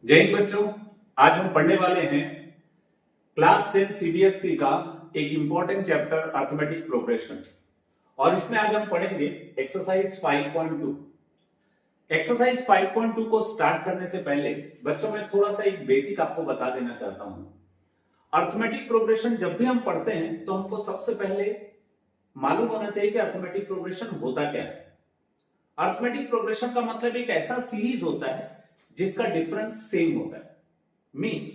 जय हिंद बच्चों। आज हम पढ़ने वाले हैं क्लास 10 सीबीएसई का एक इंपॉर्टेंट चैप्टर अर्थमेटिक प्रोग्रेशन और इसमें आज हम पढ़ेंगे एक्सरसाइज 5.2। एक्सरसाइज 5.2 को स्टार्ट करने से पहले बच्चों मैं थोड़ा सा एक बेसिक आपको बता देना चाहता हूं। अर्थमेटिक प्रोग्रेशन जब भी हम पढ़ते हैं तो हमको सबसे पहले मालूम होना चाहिए कि अर्थमेटिक प्रोग्रेशन होता क्या है। अर्थमेटिक प्रोग्रेशन का मतलब एक ऐसा सीरीज होता है जिसका डिफरेंस सेम होता है। मींस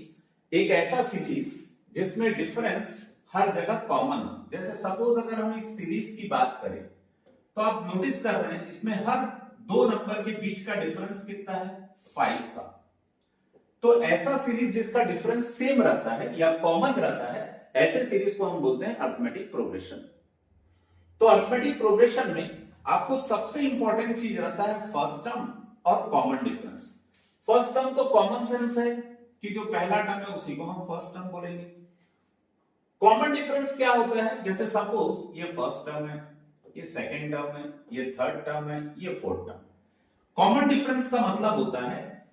एक ऐसा सीरीज जिसमें डिफरेंस हर जगह कॉमन हो। जैसे सपोज अगर हम इस सीरीज की बात करें तो आप नोटिस कर रहे हैं इसमें हर दो नंबर के बीच का डिफरेंस कितना है, 5 का। तो ऐसा सीरीज जिसका डिफरेंस सेम रहता है या कॉमन रहता है, ऐसे सीरीज को हम बोलते हैं अर्थमेटिक प्रोग्रेशन। तो अर्थमेटिक प्रोग्रेशन में आपको सबसे इंपॉर्टेंट चीज रहता है फर्स्ट टर्म और कॉमन डिफरेंस। फर्स्ट टर्म तो कॉमन सेंस है कि जो पहला टर्म है उसी को हम फर्स्ट टर्म बोलेंगे। कॉमन डिफरेंस क्या होता है, जैसे सपोज ये फर्स्ट टर्म है, ये सेकंड टर्म है, ये थर्ड टर्म है, ये फोर्थ टर्म। कॉमन डिफरेंस का मतलब होता है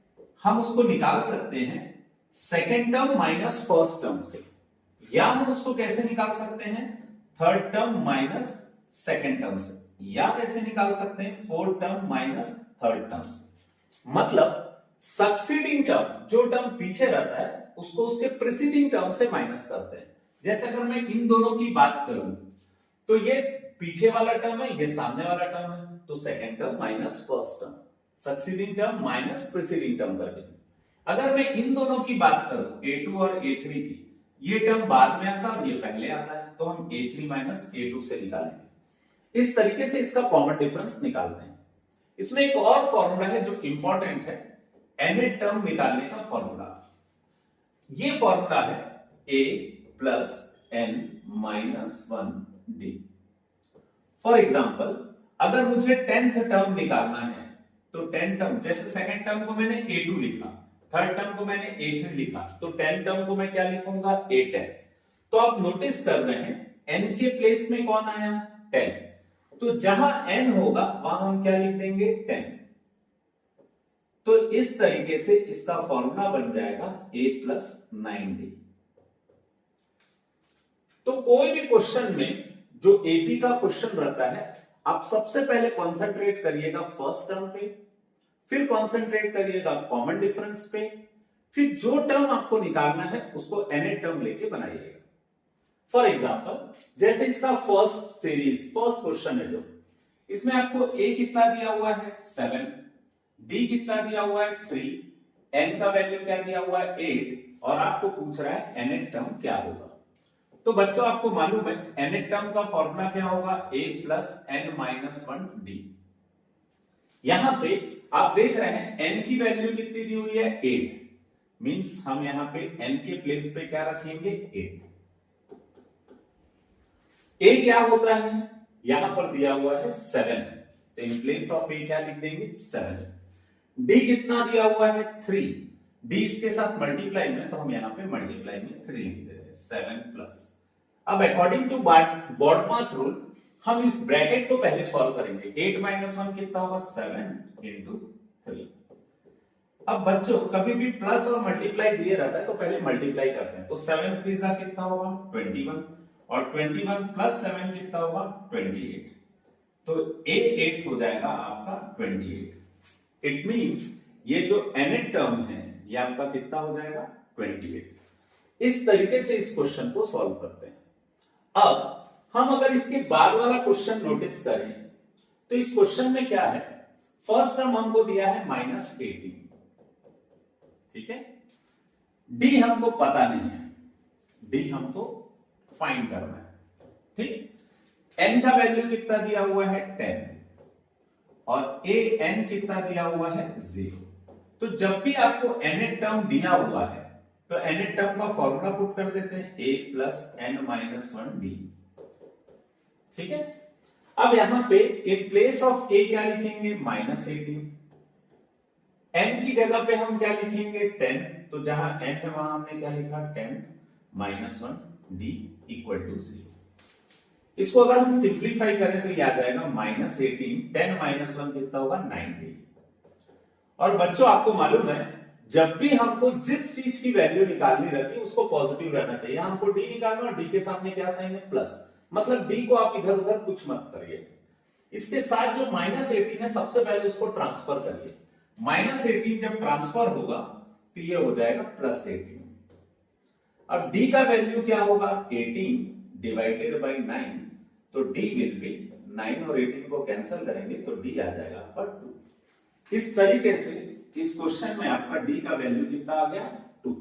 हम उसको निकाल सकते हैं second term minus first term से, या हम उसको कैसे निकाल सकते हैं third term minus second term से, या कैसे निकाल सकते हैं fourth term minus third term से। मतलब सक्सीडिंग टर्म जो टर्म पीछे रहता है उसको उसके प्रीसीडिंग टर्म से माइनस करते हैं। जैसे अगर मैं इन दोनों की बात करूं तो ये पीछे वाला टर्म है, ये सामने वाला टर्म है, तो second term minus first term, succeeding term minus preceding term करके। अगर मैं इन दोनों की बात करूं A2 और A3 की, ये टर्म बाद में आता है और ये पहले आता है, तो हम A3 माइनस A2 से निकालेंगे। इस तरीके से इसका कॉमन डिफरेंस निकालते हैं। इसमें एक और फॉर्मूला है जो इंपॉर्टेंट है, nth टर्म निकालने का फॉर्मूला। ये फॉर्मूला है a plus n minus 1d। For example अगर मुझे 10th टर्म निकालना है तो 10 टर्म, जैसे सेकंड टर्म को मैंने A2 लिखा, थर्ड टर्म को मैंने A3 लिखा, तो 10 टर्म को मैं क्या लिखूंगा A10। तो आप नोटिस कर रहे हैं n के प्लेस में कौन आया 10, तो जहां n होगा वहां हम क्या लिख देंगे 10। तो इस तरीके से इसका फॉर्मूला बन जाएगा a प्लस 9d। तो कोई भी क्वेश्चन में जो एपी का क्वेश्चन रहता है, आप सबसे पहले कॉन्सेंट्रेट करिएगा फर्स्ट टर्म पे, फिर कॉन्सेंट्रेट करिएगा कॉमन डिफरेंस पे, फिर जो टर्म आपको निकालना है उसको nth टर्म लेके बनाइएगा। फॉर एग्जाम्पल जैसे इसका फर्स्ट सीरीज, फर्स्ट क्वेश्चन है जो, इसमें आपको a कितना दिया हुआ है 7, d कितना दिया हुआ है 3, n का वैल्यू क्या दिया हुआ है 8, और आपको पूछ रहा है nth टर्म क्या होगा। तो बच्चों आपको मालूम है nth टर्म का फॉर्मूला क्या होगा a plus n minus 1d। यहां पे आप देख रहे हैं n की वैल्यू कितनी दी हुई है 8, मींस हम यहां पे n के प्लेस पे क्या रखेंगे 8। a क्या होता है, यहां पर दिया हुआ है 7, तो इन प्लेस ऑफ a क्या लिख देंगे 7। d कितना दिया हुआ है 3, d इसके साथ मल्टीप्लाई में, तो हम यहां पे मल्टीप्लाई में 3 लिख देते हैं 7 प्लस। अब अकॉर्डिंग टू बॉडमास रूल हम इस ब्रैकेट को पहले सॉल्व करेंगे। 8 माइनस 1 कितना होगा 7 इंटू 3। अब बच्चों कभी भी प्लस और मल्टीप्लाई दिए रहता है तो पहले मल्टीप्लाई करते हैं, तो 7 3 जा कितना होगा 21, और 21 प्लस 7 कितना होगा 28, तो a 8 हो जाएगा आपका 28। इट मींस ये जो nth टर्म है ये आपका कितना हो जाएगा 28। इस तरीके से इस क्वेश्चन को सॉल्व करते हैं। अब हम अगर इसके बाद वाला क्वेश्चन नोटिस करें तो इस क्वेश्चन में क्या है, फर्स्ट टर्म हमको दिया है -18, ठीक है। d हमको पता नहीं है, d हमको फाइंड करना है, ठीक। n का वैल्यू कितना दिया हुआ है 10, और an कितना दिया हुआ है 0। तो जब भी आपको nth टर्म दिया हुआ है तो nth टर्म का फॉर्मूला पुट कर देते हैं a plus n minus 1d, ठीक है। अब यहां पे इन प्लेस ऑफ a क्या लिखेंगे -18, n की जगह पे हम क्या लिखेंगे 10, तो जहां n है वहां हमने क्या लिखा 10 माइनस 1d इक्वल टू 0। इसको अगर हम सिंप्लीफाई करें तो ये आ जाएगा -18, 10 माइनस 1 कितना होगा 9d। और बच्चों आपको मालूम है जब भी हमको जिस चीज की वैल्यू निकालनी रहती है उसको पॉजिटिव रहना चाहिए। हमको डी निकालना और डी के सामने क्या साइन है, प्लस, मतलब डी को आप इधर उधर कुछ मत करिए। इसके साथ जो -18 है सबसे पहले उसको ट्रांसफर करिए। -18 जब ट्रांसफर होगा तो ये हो जाएगा +18। अब d का वैल्यू क्या होगा, 18 डिवाइडेड बाई 9, तो d विल बी 9 और 18 को कैंसिल करेंगे तो d आ जाएगा आपका 2। इस तरीके से इस क्वेश्चन में आपका d का वैल्यू कितना आ गया, 2।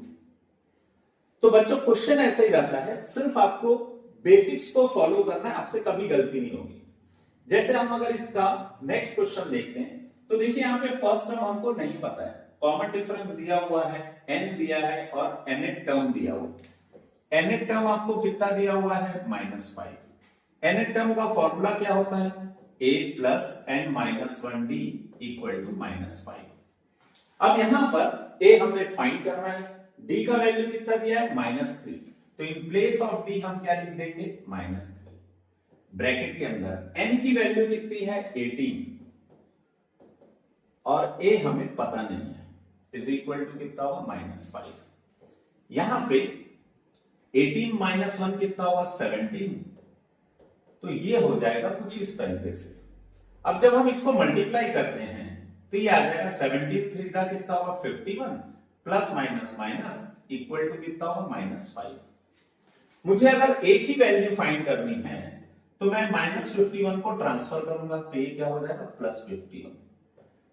तो बच्चों क्वेश्चन ऐसा ही रहता है, सिर्फ आपको बेसिक्स को फॉलो करना है, आपसे कभी गलती नहीं होगी। जैसे हम अगर इसका नेक्स्ट क्वेश्चन देखते हैं तो देखिए यहाँ पे फर्स्ट टर्म हमको नहीं पता है, कॉमन डिफरेंस दिया हुआ है, n दिया है और nth टर्म दिया हुआ है। nth टर्म आपको कितना दिया हुआ है, -5। nth टर्म का फॉर्मूला क्या होता है, a plus n minus 1d equal to -5। अब यहां पर a हमें फाइंड करना है, d का वैल्यू कितना दिया है, -3, तो इन प्लेस ऑफ d हम क्या लिख देंगे, -3। ब्रैकेट के अंदर n की वैल्यू कितनी है, 18 और a हमें पता नहीं है, इज इक्वल टू कितना होगा, -5। यहां पे 18 माइनस 1 कितना होगा, 17, तो ये हो जाएगा कुछ इस तरीके से। अब जब हम इसको मल्टीप्लाई करते हैं तो ये आ जाएगा 17 3 जा कितना होगा, 51 plus minus minus equal to कितना होगा, -5। मुझे अगर a की वैल्यू फाइंड करनी है तो मैं -51 को ट्रांसफर करूंगा तो ये क्या हो जाएगा, +51।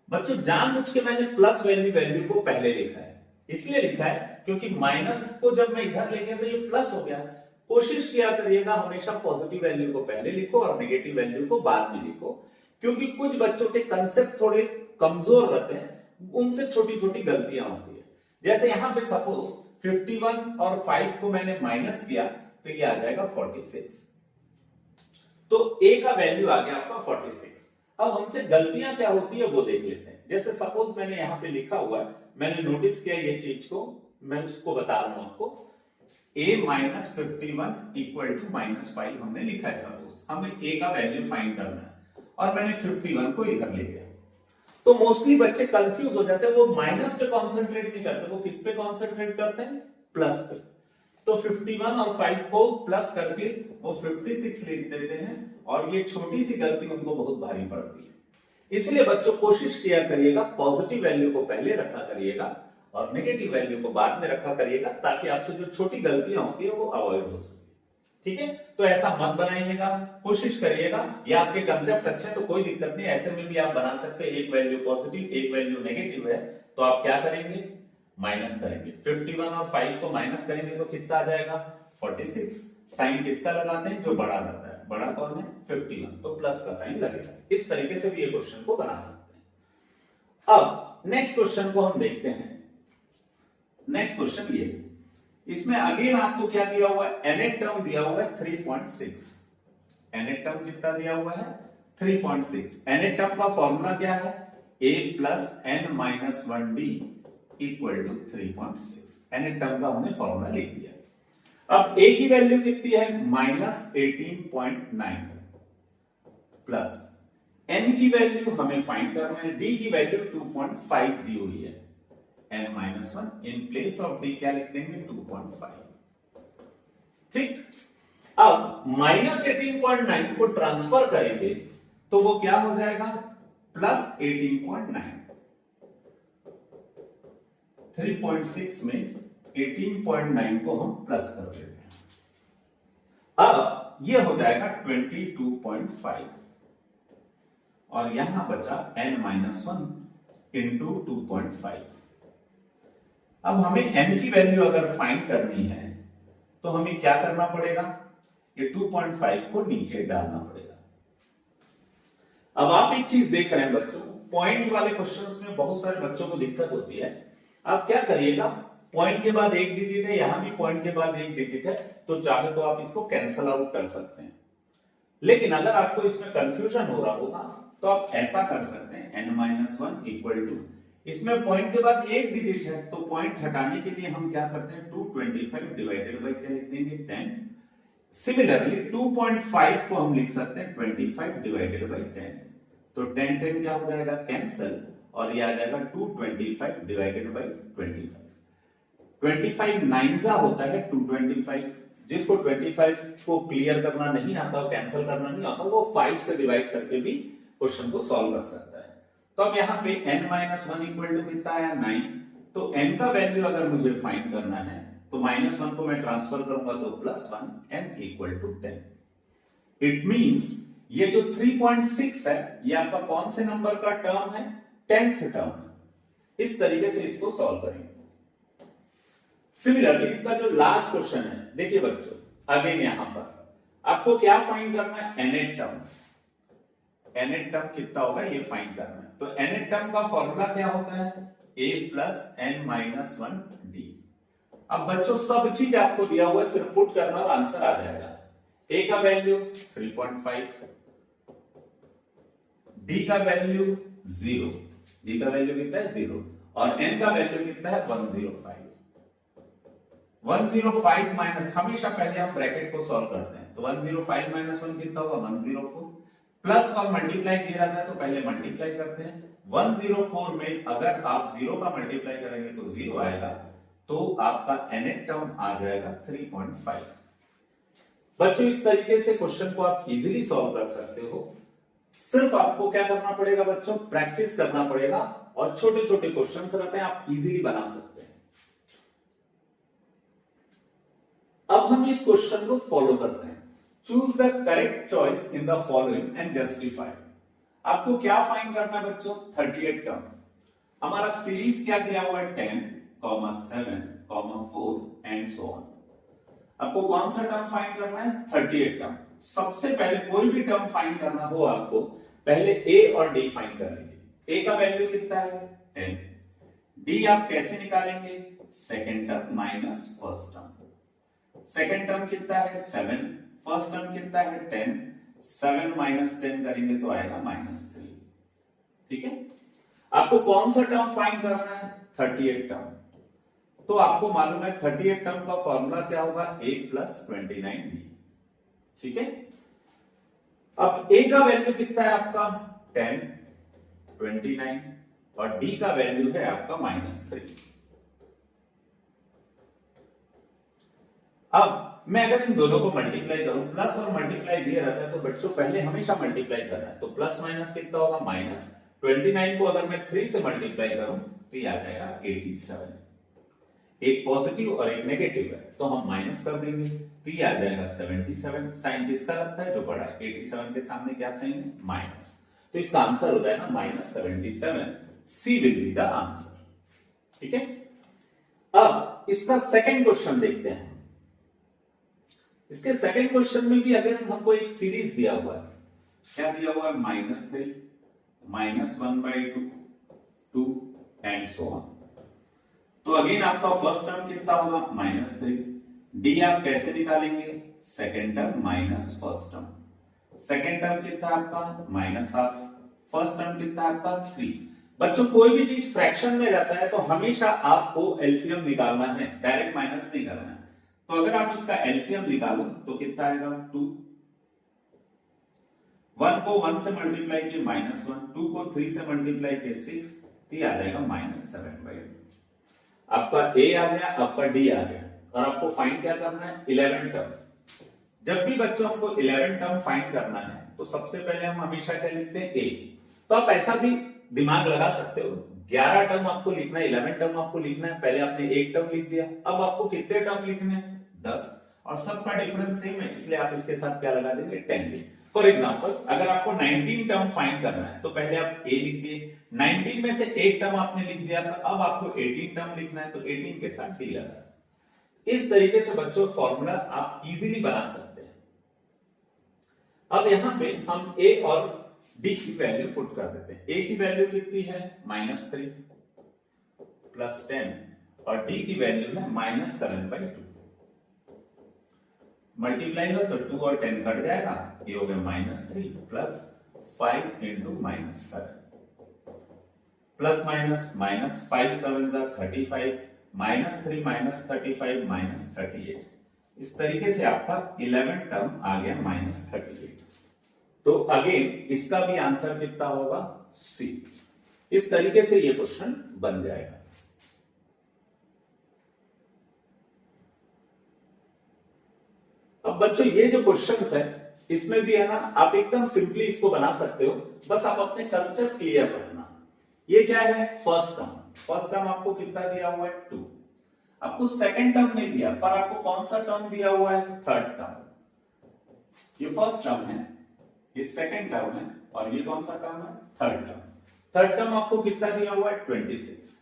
बच्चों जानबूझ के मैंने प्लस वैल्यू को पहले लिखा है, इसलिए लिखा है क्योंकि माइनस को जब मैं इधर ले गया तो ये प्लस हो गया। कोशिश किया करिएगा हमेशा पॉजिटिव वैल्यू को पहले लिखो और नेगेटिव वैल्यू को बाद में लिखो, क्योंकि कुछ बच्चों के कंसेप्ट थोड़े कमजोर रहते हैं, उनसे छोटी छोटी गलतियां होती है। जैसे यहां पे सपोज 51 और 5 को मैंने माइनस किया तो ये आ जाएगा 46, तो a का वैल्यू आ गया आपका 46। अब हमसे गलतियां क्या होती है वो देख लेते हैं। जैसे सपोज मैंने यहां पे लिखा हुआ है, मैंने नोटिस किया ये चीज को, मैं उसको बता रहा हूं आपको, a माइनस 51 इक्वल टू -5 हमने लिखा है। सपोज हमें a का वैल्यू फाइंड करना है और मैंने 51 को इधर ले गया, तो मोस्टली बच्चे कंफ्यूज हो जाते हैं, वो माइनस पे कॉन्सेंट्रेट नहीं करते, वो किस पे कॉन्सेंट्रेट करते हैं, प्लस पे। तो 51 और 5 को प्लस करके वो 56 लिख देते हैं और ये छोटी सी गलती उनको बहुत भारी पड़ती है। इसलिए बच्चों कोशिश किया करिएगा पॉजिटिव वैल्यू को पहले रखा करिएगा और नेगेटिव वैल्यू को बाद में रखा करिएगा, ताकि आपसे जो छोटी गलतियां होती है वो अवॉइड हो सके। ठीक है, तो ऐसा मत बनाइएगा, कोशिश करिएगा। ये आपके कंसेप्ट अच्छे हैं तो कोई दिक्कत नहीं, ऐसे में भी आप बना सकते हैं। एक वैल्यू पॉजिटिव एक वैल्यू नेगेटिव है तो आप क्या करेंगे, माइनस करेंगे। 51 और 5 को माइनस करेंगे तो कितना आ जाएगा, 46। साइन किसका लगाते हैं, जो बड़ा रहता है, बड़ा कौन है, 51, तो प्लस का साइन लगेगा। इस तरीके से भी ये क्वेश्चन को बना सकते हैं। अब नेक्स्ट क्वेश्चन को हम देखते हैं। नेक्स्ट क्वेश्चन ये, इसमें अगेन आपको क्या दिया हुआ है, nth टर्म दिया हुआ है 3.6। nth टर्म कितना दिया हुआ है, 3.6। nth टर्म का फॉर्मूला क्या है, a plus n minus 1d equal to 3.6। nth term का हमने फॉर्मूला लिख दिया। अब a की वैल्यू कितनी है, -18.9 प्लस n की वैल्यू हमें फाइंड करना है, d की वैल्यू 2.5 दी हुई है, n-1 in place of d क्या लिख देंगे, 2.5। ठीक, अब -18.9 को ट्रांसफर करेंगे तो वो क्या हो जाएगा, +18.9। 3.6 में 18.9 को हम प्लस कर देते हैं। अब ये हो जाएगा 22.5 और यहां बचा n-1 इंटू 2.5। अब हमें n की वैल्यू अगर फाइंड करनी है तो हमें क्या करना पड़ेगा, ये 2.5 को नीचे डालना पड़ेगा। अब आप एक चीज देख रहे हैं बच्चों, पॉइंट वाले क्वेश्चंस में बहुत सारे बच्चों को दिक्कत होती है। आप क्या करिएगा, पॉइंट के बाद एक डिजिट है, यहां भी पॉइंट के बाद एक डिजिट है, तो चाहे तो आप इसको कैंसल आउट कर सकते हैं। लेकिन अगर आपको इसमें कंफ्यूजन हो रहा होगा तो आप ऐसा कर सकते हैं, n-1 इक्वल टू, इसमें पॉइंट के बाद एक डिजिट है तो पॉइंट हटाने के लिए हम क्या करते हैं, 225 डिवाइडेड बाय क्या लिख देंगे, 10। सिमिलरली 2.5 को हम लिख सकते हैं 25 डिवाइडेड बाय 10, तो 10 10 क्या हो जाएगा, कैंसल, और ये आ जाएगा 225 डिवाइडेड बाई 25। 25 नाइन्जा होता है 225। जिसको 25 को क्लियर करना नहीं आता, कैंसिल करना नहीं आता, वो 5 से डिवाइड करके भी क्वेश्चन को सॉल्व कर सकता है। तो अब यहाँ पे n-1 इक्वल टू कितना आया 9। तो n का वैल्यू अगर मुझे फाइंड करना है तो -1 को मैं ट्रांसफर करूंगा तो +1, n equal to 10। It means ये जो 3.6 है ये आपका कौन से नंबर का टर्म है? 10th term. इस तरीके से इसको सॉल्व करेंगे। सिमिलरली इसका जो लास्ट क्वेश्चन है, देखिए बच्चों, अगेन यहां पर आपको क्या फाइंड करना है? nth term. nth टर्म कितना होगा ये फाइंड करना है। तो nth टर्म का फॉर्मूला क्या होता है? a plus n-1d। अब बच्चों सब चीज आपको दिया हुआ है, सिर्फ पुट करना और आंसर आ जाएगा। a का वैल्यू 3.5, d का वैल्यू 0, d का वैल्यू कितना है 0, और n का वैल्यू कितना है 105। 105 माइनस, हमेशा पहले हम ब्रैकेट को सॉल्व करते हैं। तो 105 माइनस 1 कितना होगा? 104। प्लस और मल्टीप्लाई दे रहा था तो पहले मल्टीप्लाई करते हैं। 104 में अगर आप 0 का मल्टीप्लाई करेंगे तो 0 आएगा, तो आपका nth टर्म आ जाएगा 3.5। बच्चों इस तरीके से क्वेश्चन को आप इजीली सॉल्व कर सकते हो। सिर्फ आपको क्या करना पड़ेगा बच्चों? प्रैक्टिस करना पड़ेगा, और छोटे छोटे क्वेश्चंस रहते हैं, आप इजीली बना सकते हैं। अब हम इस क्वेश्चन को फॉलो करते हैं। Choose the correct choice in the following and justify. आपको क्या फाइंड करना है बच्चों? 38 टर्म। हमारा सीरीज क्या दिया हुआ है? 10, 7, 4 एंड सो ऑन। आपको कौन सा टर्म फाइंड करना है? 38 टर्म। सबसे पहले कोई भी टर्म फाइंड करना हो आपको, पहले a और d फाइंड कर लीजिए। a का वैल्यू कितना है? 10। d आप कैसे निकालेंगे? Second term minus first term. Second term कितना है? 7। फर्स्ट टर्म कितना है? 10। 7 माइनस 10 करेंगे तो आएगा -3। ठीक है। आपको कौन सा टर्म फाइंड करना है? 38 टर्म। तो आपको मालूम है 38 टर्म का फॉर्मूला क्या होगा? a plus 29b। ठीक है। अब a का वैल्यू कितना है आपका? 10, 29, और d का वैल्यू है आपका -3। अब मैं अगर इन दोनों को मल्टीप्लाई करूं, प्लस और मल्टीप्लाई दिया रहता है तो बच्चों पहले हमेशा मल्टीप्लाई करना है। तो प्लस माइनस कितना होगा? -29 को अगर मैं 3 से मल्टीप्लाई करूं तो ये आ जाएगा 87। एक पॉजिटिव और एक नेगेटिव है तो हम माइनस कर देंगे, तो ये आ जाएगा 77। साइन किसका लगता है? जो बड़ा है। 87 के सामने क्या साइन है? माइनस। तो इसका आंसर हो जाएगा -77। सी विल बी द आंसर। ठीक है। अब इसका सेकंड क्वेश्चन देखते हैं। इसके सेकंड क्वेश्चन में भी अगर हमको एक सीरीज दिया हुआ है। क्या दिया हुआ है? -3, -1/2, 2 एंड सो ऑन। तो अगेन आपका फर्स्ट टर्म कितना होगा? -3। डी आप कैसे निकालेंगे? Second term minus first term. Second term कितना आपका? -1/2। फर्स्ट टर्म कितना आपका? 3। बच्चों कोई भी चीज फ्रैक्शन में रहता है तो हमेशा आपको एलसीएम निकालना है, डायरेक्ट माइनस नहीं करना है। तो अगर आप इसका एलसीएम निकालो तो कितना आएगा? 2। 1 को 1 से मल्टीप्लाई किए -1, 2 को 3 से मल्टीप्लाई किए 6, तो ये आ जाएगा -7/2। आपका a आ गया, आपका d आ गया, और आपको फाइंड क्या करना है? 11 टर्म। जब भी बच्चों हमको 11 टर्म फाइंड करना है तो सबसे पहले हम हमेशा क्या लिखते हैं? a। तो आप ऐसा भी दिमाग लगा सकते हो, 11 टर्म आपको लिखना है, 11 टर्म आपको लिखना है। पहले आपने एक टर्म लिख दिया, अब आपको कितने टर्म लिखने हैं? 10, और सबका डिफरेंस सेम है इसलिए आप इसके साथ क्या लगा देंगे? 10। फॉर एग्जांपल अगर आपको 19 टर्म फाइंड करना है तो पहले आप a लिख दिए, 19 में से एक टर्म आपने लिख दिया, तो अब आपको 18 टर्म लिखना है तो 18 के साथ d लगा। इस तरीके से बच्चों फॉर्मूला आप इजीली बना सकते हैं। अब यहां पे हम a और d की वैल्यू पुट कर देते हैं। a की वैल्यू कितनी है? -3 प्लस 10, और d की वैल्यू है -7/2। मल्टीप्लाई हो तो 2 और 10 कट जाएगा, ये हो गया -3 प्लस 5 × -7, प्लस माइनस 5 7 35, -3 -35 -38। इस तरीके से आपका 11 टर्म आ गया -38। तो अगेन इसका भी आंसर कितना होगा? सी। इस तरीके से ये क्वेश्चन बन जाएगा। अब बच्चों ये जो क्वेश्चंस है इसमें भी है ना, आप एकदम सिंपली इसको बना सकते हो, बस आप अपने कंसेप्ट क्लियर रखना। ये क्या है, फर्स्ट टर्म। फर्स्ट टर्म आपको कितना दिया हुआ है, 2। आपको सेकंड टर्म नहीं दिया, पर आपको कौन सा टर्म दिया हुआ है, थर्ड टर्म। ये फर्स्ट टर्म है, ये सेकंड टर्म है, और ये कौन सा टर्म है, थर्ड टर्म। थर्ड टर्म आपको कितना दिया हुआ है, 26।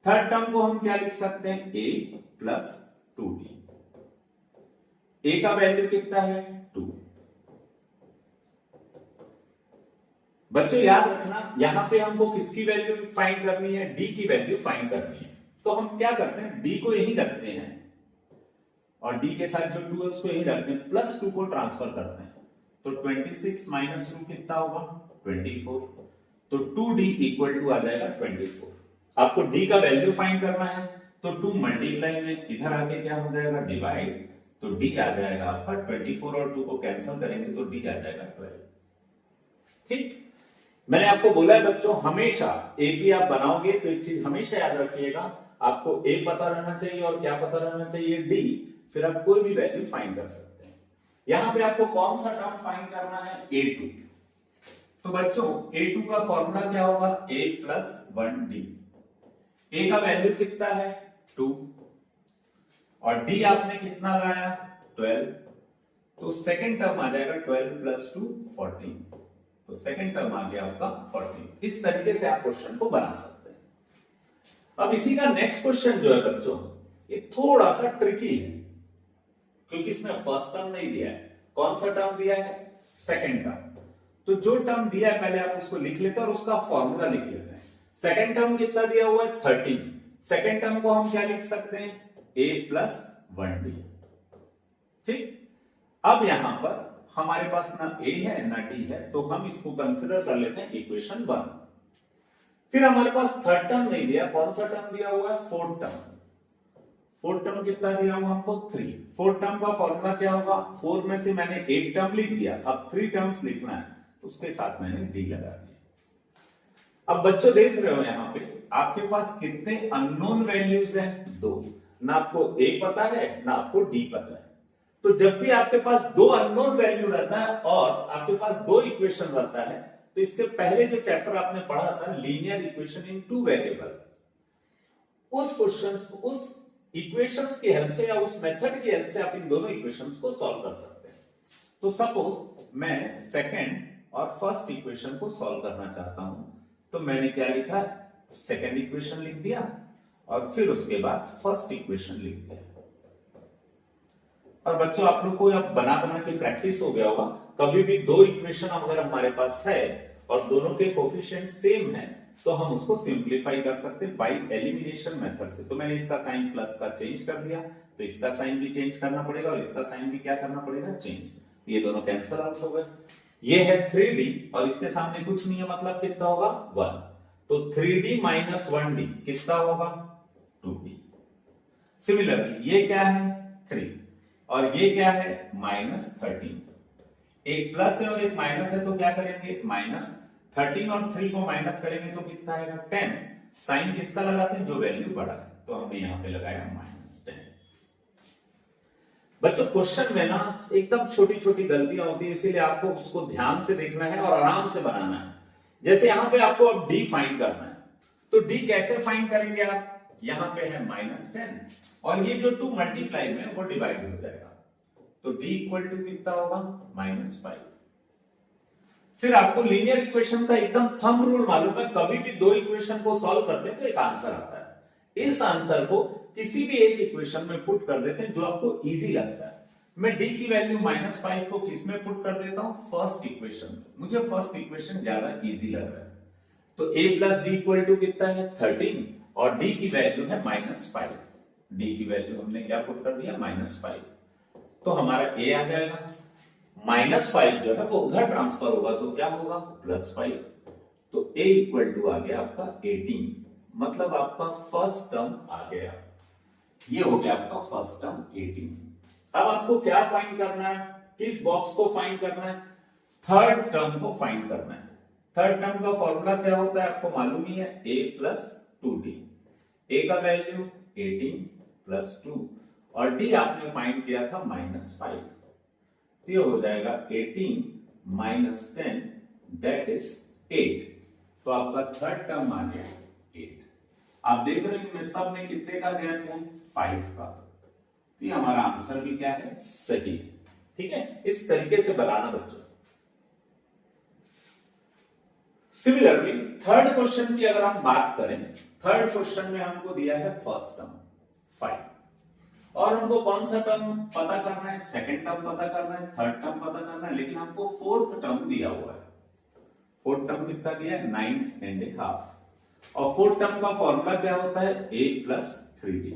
थर्ड टर्म को हम क्या लिख सकते हैं, a प्लस 2d। a का वैल्यू कितना है, 2। बच्चों याद रखना, यहां पे हमको किसकी वैल्यू फाइंड करनी है, d की वैल्यू फाइंड करनी है। तो हम क्या करते हैं, d को यही रखते हैं और d के साथ जो 2 है उसको यही रखते हैं, प्लस 2 को ट्रांसफर करते हैं। तो 26 माइनस 2 कितना होगा, 24। तो 2d इक्वल टू आ जाएगा 24। आपको d का वैल्यू फाइंड करना है, तो 2 मल्टीप्लाई में इधर आके क्या हो जाएगा, डिवाइड। तो d आ जाएगा आपका 24 और 2 को कैंसिल करेंगे तो d आ जाएगा 12। ठीक, मैंने आपको बोला है बच्चों, हमेशा एक ही आप बनाओगे तो एक चीज हमेशा याद रखिएगा, आपको a पता रहना चाहिए और क्या पता रहना चाहिए, d। फिर आप कोई भी वैल्यू फाइंड कर सकते हैं। यहां पे आपको कौन सा टर्म फाइंड करना है, a2। तो बच्चों a2 का फॉर्मूला क्या होगा, a प्लस 1d। a का वैल्यू कितना है, 2, और d आपने कितना लाया, 12। तो सेकंड टर्म आ जाएगा 12 प्लस 2 14। तो सेकंड टर्म आ गया आपका 14। इस तरीके से आप क्वेश्चन को बना सकते हैं। अब इसी का नेक्स्ट क्वेश्चन जो है बच्चों, ये थोड़ा सा ट्रिकी है, क्योंकि इसमें फर्स्ट टर्म नहीं दिया है। कौन सा टर्म दिया है, सेकंड टर्म। तो जो टर्म दिया है पहले आप उसको लिख लेते हैं और उसका फॉर्मूला लिख लेते हैं। सेकंड टर्म कितना दिया हुआ है, 13। सेकंड टर्म को हम क्या लिख सकते हैं, a प्लस 1d। ठीक, अब यहां पर हमारे पास ना a है ना d है, तो हम इसको कंसिडर कर लेते हैं इक्वेशन 1। फिर हमारे पास थर्ड टर्म नहीं दिया, कौन सा टर्म दिया हुआ है, फोर्थ टर्म। फोर्थ टर्म कितना दिया हुआ हमको, 3। फोर्थ टर्म का फॉर्मूला क्या होगा, 4 में से मैंने एक टर्म लिख दिया, अब 3 टर्म्स लिखना है, तो उसके साथ मैंने d लगा दिया। अब बच्चों देख रहे हो यहां पे आपके पास कितने अननोन वैल्यूज हैं, 2। ना आपको a पता है ना आपको d पता है। तो जब भी आपके पास दो अननोन वैल्यू रहता है और आपके पास दो इक्वेशन रहता है, तो इसके पहले जो चैप्टर आपने पढ़ा था, लीनियर इक्वेशन इन 2 वेरिएबल, उस क्वेश्चंस को, उस इक्वेशंस की हेल्प से या उस मेथड की हेल्प से आप इन दोनों इक्वेशंस को सॉल्व कर सकते हैं। तो सपोज मैं सेकंड और फर्स्ट इक्वेशन को सॉल्व करना चाहता हूं, तो मैंने क्या लिखा, सेकंड इक्वेशन लिख दिया और फिर उसके बाद फर्स्ट इक्वेशन लिख दिया। और बच्चों आप लोग को अब बना बना के प्रैक्टिस हो गया होगा, कभी भी दो इक्वेशन अगर हमारे पास है और दोनों के कोफिशिएंट सेम है, तो हम उसको सिंप्लीफाई कर सकते हैं बाय एलिमिनेशन मेथड से। तो मैंने इसका साइन प्लस का चेंज कर दिया, तो इसका साइन भी चेंज करना पड़ेगा और इसका साइन भी क्या करना पड़ेगा, चेंज। ये दोनों कैंसिल आउट हो गए। ये है 3d और इसके सामने कुछ नहीं है, मतलब कितना होगा, 1। तो 3d माइनस 1d कितना होगा, 2d। सिमिलरली ये क्या है, 3 और ये क्या है, -13। एक प्लस है और एक माइनस है, तो क्या करेंगे, -13 और 3 को माइनस करेंगे तो कितना आएगा, 10। साइन किसका लगाते हैं, जो वैल्यू बड़ा है, तो हमने यहां पे लगाया -10। बच्चों क्वेश्चन में ना एकदम छोटी छोटी गलतियां होती है, इसीलिए आपको उसको ध्यान से देखना है और आराम से बनाना है। जैसे यहां पे आपको अब d फाइंड करना है, तो d कैसे फाइंड करेंगे आप, यहां पे है -10 और ये जो 2 मल्टीप्लाई में वो डिवाइड हो जाएगा, तो d इक्वल टू कितना होगा, -5। फिर आपको लीनियर इक्वेशन का एकदम थंब रूल मालूम है, कभी भी दो इक्वेशन को सॉल्व करते हैं तो एक आंसर आता है। इस आंसर को किसी भी एक इक्वेशन में पुट कर देते हैं जो आपको इजी लगता है। मैं d की वैल्यू -5 को किस में पुट कर देता हूं, फर्स्ट इक्वेशन में। मुझे फर्स्ट इक्वेशन ज्यादा इजी लग रहा है, तो a plus d equal to कितना है, 13 और d की वैल्यू है -5। d की वैल्यू हमने क्या पुट कर दिया, -5। तो हमारा a आ जाएगा, -5 जो है वो उधर ट्रांसफर होगा तो क्या होगा, +5। तो a इक्वल टू आ गया आपका 18, मतलब आपका फर्स्ट टर्म आ गया। ये हो गया आपका फर्स्ट टर्म 18। अब आपको क्या फाइंड करना है, किस बॉक्स को फाइंड करना है, थर्ड टर्म को फाइंड करना है। थर्ड टर्म का फॉर्मूला क्या होता है आपको मालूम ही है, a प्लस 2d। a का वैल्यू 18 प्लस 2 और d आपने फाइंड किया था -5, तो ये हो जाएगा 18 माइनस 10 दैट इज 8। तो आपका थर्ड टर्म आ गया 8। आप देख रहे हो सब में कितने का गैप है, 5 का। तो ये हमारा आंसर भी क्या है, सही है। ठीक है, इस तरीके से बनाना बच्चों। सिमिलरली थर्ड क्वेश्चन की अगर हम बात करें, थर्ड क्वेश्चन में हमको दिया है फर्स्ट टर्म 5 और हमको कौन सा टर्म पता करना है, सेकंड टर्म पता करना है, थर्ड टर्म पता करना है, लेकिन हमको फोर्थ टर्म दिया हुआ है। फोर्थ टर्म कितना दिया है, 9.5 और फोर्थ टर्म का फॉर्मूला क्या होता है, a प्लस 3d।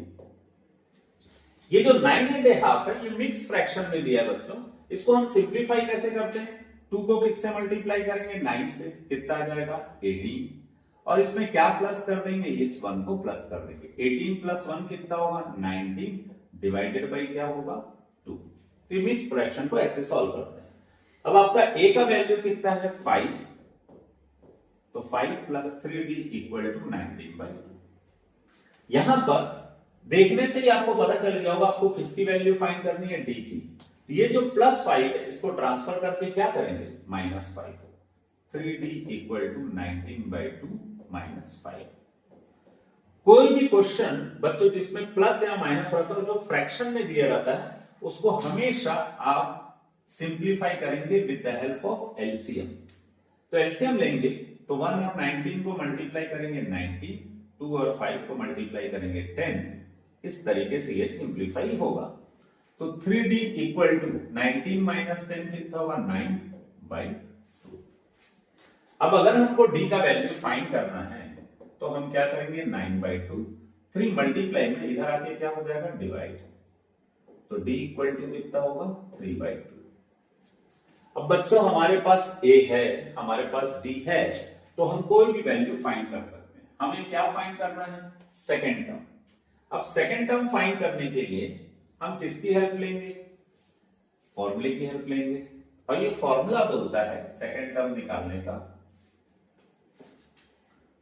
ये जो 9.5 है ये मिक्स फ्रैक्शन में दिया है बच्चों। इसको हम सिंप्लीफाई कैसे करते हैं, 2 को किससे मल्टीप्लाई करेंगे, 9 से, कितना आ जाएगा 18 और इसमें क्या प्लस कर देंगे, इस 1 को प्लस कर देंगे। 18 प्लस 1 कितना होगा, 19 डिवाइडेड बाई क्या होगा 2। तो मिक्स फ्रैक्शन को ऐसे सॉल्व करते हैं। अब आपका a का वैल्यू कितना है 5, तो 5 प्लस 3d इक्वल टू 19/2। यहां पर देखने से ही आपको पता चल गया होगा आपको किसकी वैल्यू फाइंड करनी है, d की। तो ये जो +5 है इसको ट्रांसफर करके क्या करेंगे, -5। 3d equal to 19/2 -5। कोई भी क्वेश्चन बच्चों जिसमें प्लस या माइनस रहता है, जो फ्रैक्शन में दिया रहता है, उसको हमेशा आप सिंप्लीफाई करेंगे with the help of LCM. तो एलसीएम लेंगे तो 1 और 19 को मल्टीप्लाई करेंगे 90, 2 और 5 को मल्टीप्लाई करेंगे 10। इस तरीके से ये सिंप्लीफाई होगा। तो 3d इक्वल टू 19 माइनस 10 कितना होगा, 9/2। अब अगर हमको d का वैल्यू फाइंड करना है तो हम क्या करेंगे, 9/2 3 मल्टीप्लाई में इधर आके क्या हो जाएगा, डिवाइड। तो d इक्वल टू कितना होगा, 3/2। अब बच्चों हमारे पास a है, हमारे पास d है, तो हम कोई भी वैल्यू फाइंड कर सकते हैं। हमें क्या फाइंड करना है, सेकेंड टर्म। अब सेकेंड टर्म फाइंड करने के लिए हम किसकी हेल्प लेंगे, फॉर्मूले की हेल्प लेंगे। और ये फॉर्मूला बोलता है सेकेंड टर्म निकालने का,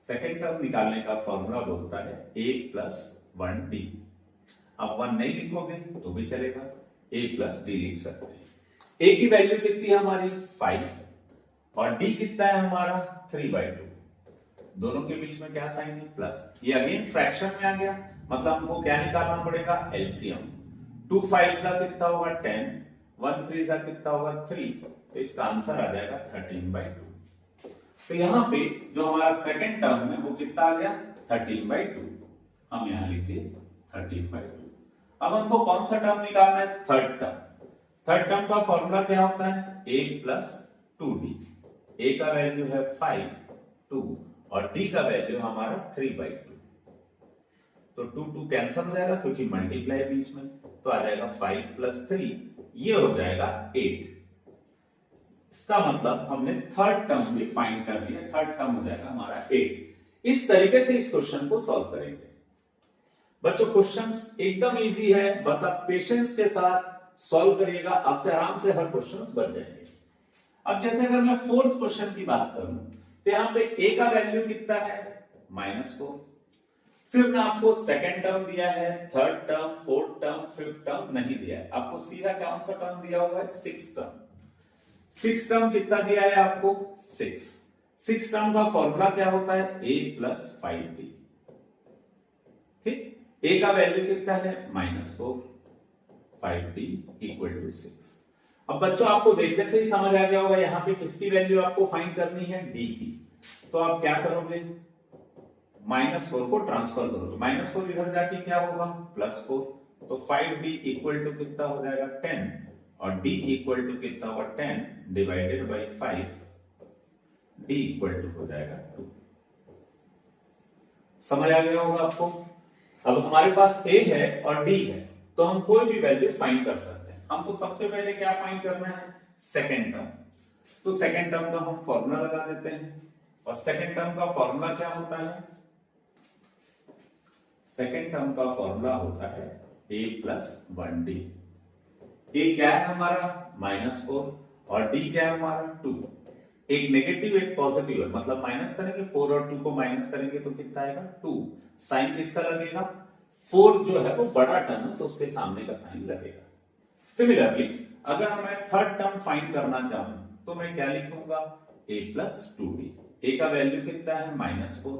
सेकेंड टर्म निकालने का फॉर्मूला बोलता है a प्लस 1d। अब 1 नहीं लिखोगे तो भी चलेगा, a प्लस d लिख सकते हैं। a की वैल्यू कितनी है हमारी 5 और d कितना है हमारा 3/2। दोनों के बीच में क्या साइन है, प्लस। ये अगेन फ्रैक्शन में आ गया, मतलब हमको क्या निकालना पड़ेगा, एलसीएम। 2 5 का कितना होगा 10, 1 3 का कितना होगा 3, तो इसका आंसर आ जाएगा 13/2। तो यहाँ पे जो हमारा सेकंड टर्म है वो कितना आ गया 13/2। हम यहाँ लिख दिए 13/2। अब हमको कौन सा टर्म निकालना है, थर्ड टर्म। थर्ड टर्म का फॉर्मूला क्या होता है, a प्लस 2d। a का वैल्यू है 5, 2 और d का वैल्यू हमारा 3/2। तो 2 2 कैंसिल हो जाएगा क्योंकि मल्टीप्लाई बीच में, तो आ जाएगा 5 प्लस 3, ये हो जाएगा 8। इसका मतलब हमने थर्ड टर्म भी फाइंड कर लिया, थर्ड टर्म हो जाएगा हमारा 8। इस तरीके से इस क्वेश्चन को सॉल्व करेंगे। बच्चों क्वेश्चंस एकदम इजी है, बस आप पेशेंस के साथ सॉल्व करिएगा, आपसे आराम से हर क्वेश्चंस बन जाएंगे। अब जैसे अगर मैं फोर्थ क्वेश्चन की बात करूं तो यहां पे a का वैल्यू कितना है, -4। फिर मैं आपको सेकंड टर्म दिया है, third term, fourth term, fifth term नहीं दिया है, आपको सीधा कौन सा टर्म दिया हुआ है, सिक्स टर्म। सिक्स टर्म कितना दिया है आपको, 6। सिक्स टर्म का फॉर्मूला क्या होता है, a प्लस 5d। ठीक, a का वैल्यू कितना है -4, 5d इक्वल टू 6। अब बच्चों आपको देखने से ही समझ आ गया होगा यहाँ पे किसकी वैल्यू आपको फाइंड करनी है, d की। तो आप क्या करोगे, -4 को ट्रांसफर करोगे, -4 इधर जाके क्या होगा, +4। तो 5d इक्वल टू कितना हो जाएगा 10 और d इक्वल टू कितना होगा 10 divided by 5, d equal to हो जाएगा 2। समझ आ गया होगा आपको। अब हमारे पास a है और d है, तो हम कोई भी वैल्यू फाइंड कर सकते हैं। हमको सबसे पहले क्या फाइंड करना है, सेकेंड टर्म। तो सेकेंड टर्म का हम फॉर्मूला लगा देते हैं, और सेकेंड टर्म का फॉर्मूला क्या होता है, सेकेंड टर्म का फॉर्मूला होता है a प्लस 1d। a क्या है हमारा -4 और d क्या है हमारा 2। एक नेगेटिव एक पॉजिटिव है, मतलब माइनस करेंगे 4 और 2 को माइनस करेंगे तो कितना आएगा 2। साइन किसका लगेगा, 4 जो है वो बड़ा टर्म है तो उसके सामने का साइन लगेगा। सिमिलरली अगर मैं थर्ड टर्म फाइंड करना चाहूं तो मैं क्या लिखूंगा, a प्लस 2d। a का वैल्यू कितना है -4,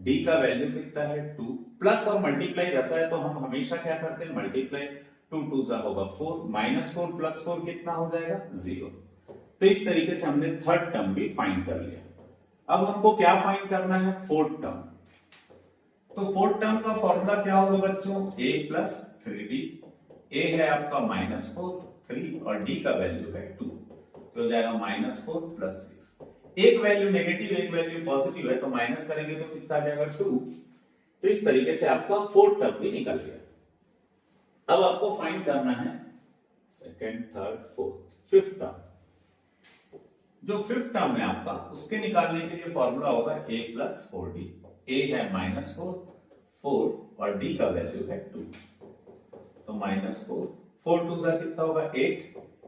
d का वैल्यू कितना है 2, प्लस और मल्टीप्लाई रहता है तो हम हमेशा क्या करते हैं मल्टीप्लाई, 2 2 जा होगा 4, -4 प्लस 4 कितना हो जाएगा 0। तो इस तरीके से हमने थर्ड टर्म भी फाइंड कर लिया। अब हमको क्या फाइंड करना है, फोर्थ टर्म। तो फोर्थ टर्म का फॉर्मूला क्या होगा बच्चों, a प्लस 3d। a है आपका -4, 3 और d का वैल्यू है 2, तो हो जाएगा -4 प्लस 6। एक वैल्यू नेगेटिव एक वैल्यू पॉजिटिव है तो माइनस करेंगे तो कितना आ जाएगा 2। तो इस तरीके से आपका फोर्थ टर्म भी निकल गया। अब आपको फाइंड करना है second, third, fourth, fifth term. जो फिफ्थ टर्म है आपका, उसके निकालने के लिए फॉर्मूला होगा a प्लस 4d। a है -4, 4 और d का वैल्यू है 2, तो -4, 4 2 जा कितना होगा 8,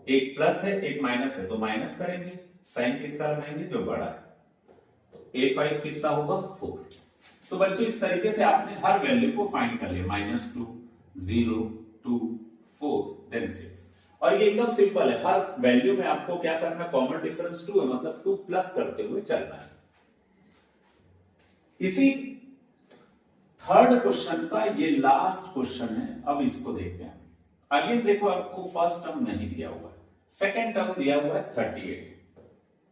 एक प्लस है एक माइनस है तो माइनस करेंगे, साइन किसका लगाएंगे जो बड़ा है, तो a5 कितना होगा 4। तो बच्चों इस तरीके से आपने हर वैल्यू को फाइंड कर लिया, -2, 0, 2, 4 देन 6। और ये एकदम सिंपल है, हर वैल्यू में आपको क्या करना है, कॉमन डिफरेंस 2 है मतलब 2 प्लस करते हुए चलना है। इसी थर्ड क्वेश्चन का ये लास्ट क्वेश्चन है, अब इसको देखते हैं। अगेन देखो आपको फर्स्ट टर्म नहीं दिया हुआ है, सेकंड टर्म दिया हुआ है 38।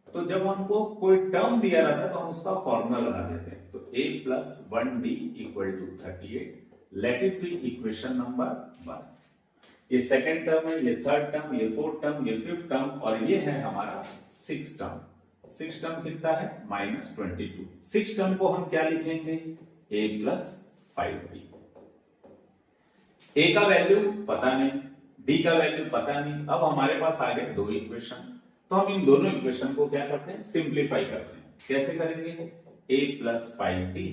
तो जब हमको कोई टर्म दिया रहता है तो हम उसका फॉर्मूला लगा देते हैं। तो a plus 1d equal to 38, let it be equation number 1। ये सेकंड टर्म है, ये थर्ड टर्म, ये फोर्थ टर्म, ये फिफ्थ टर्म और ये है हमारा सिक्स टर्म। सिक्स टर्म कितना है -22। सिक्स टर्म को हम क्या लिखेंगे, a प्लस 5d। a का वैल्यू पता नहीं, d का वैल्यू पता नहीं। अब हमारे पास आ गए दो इक्वेशन, तो हम इन दोनों इक्वेशन को क्या करते हैं, सिंप्लीफाई करते हैं। कैसे करेंगे, a plus 5d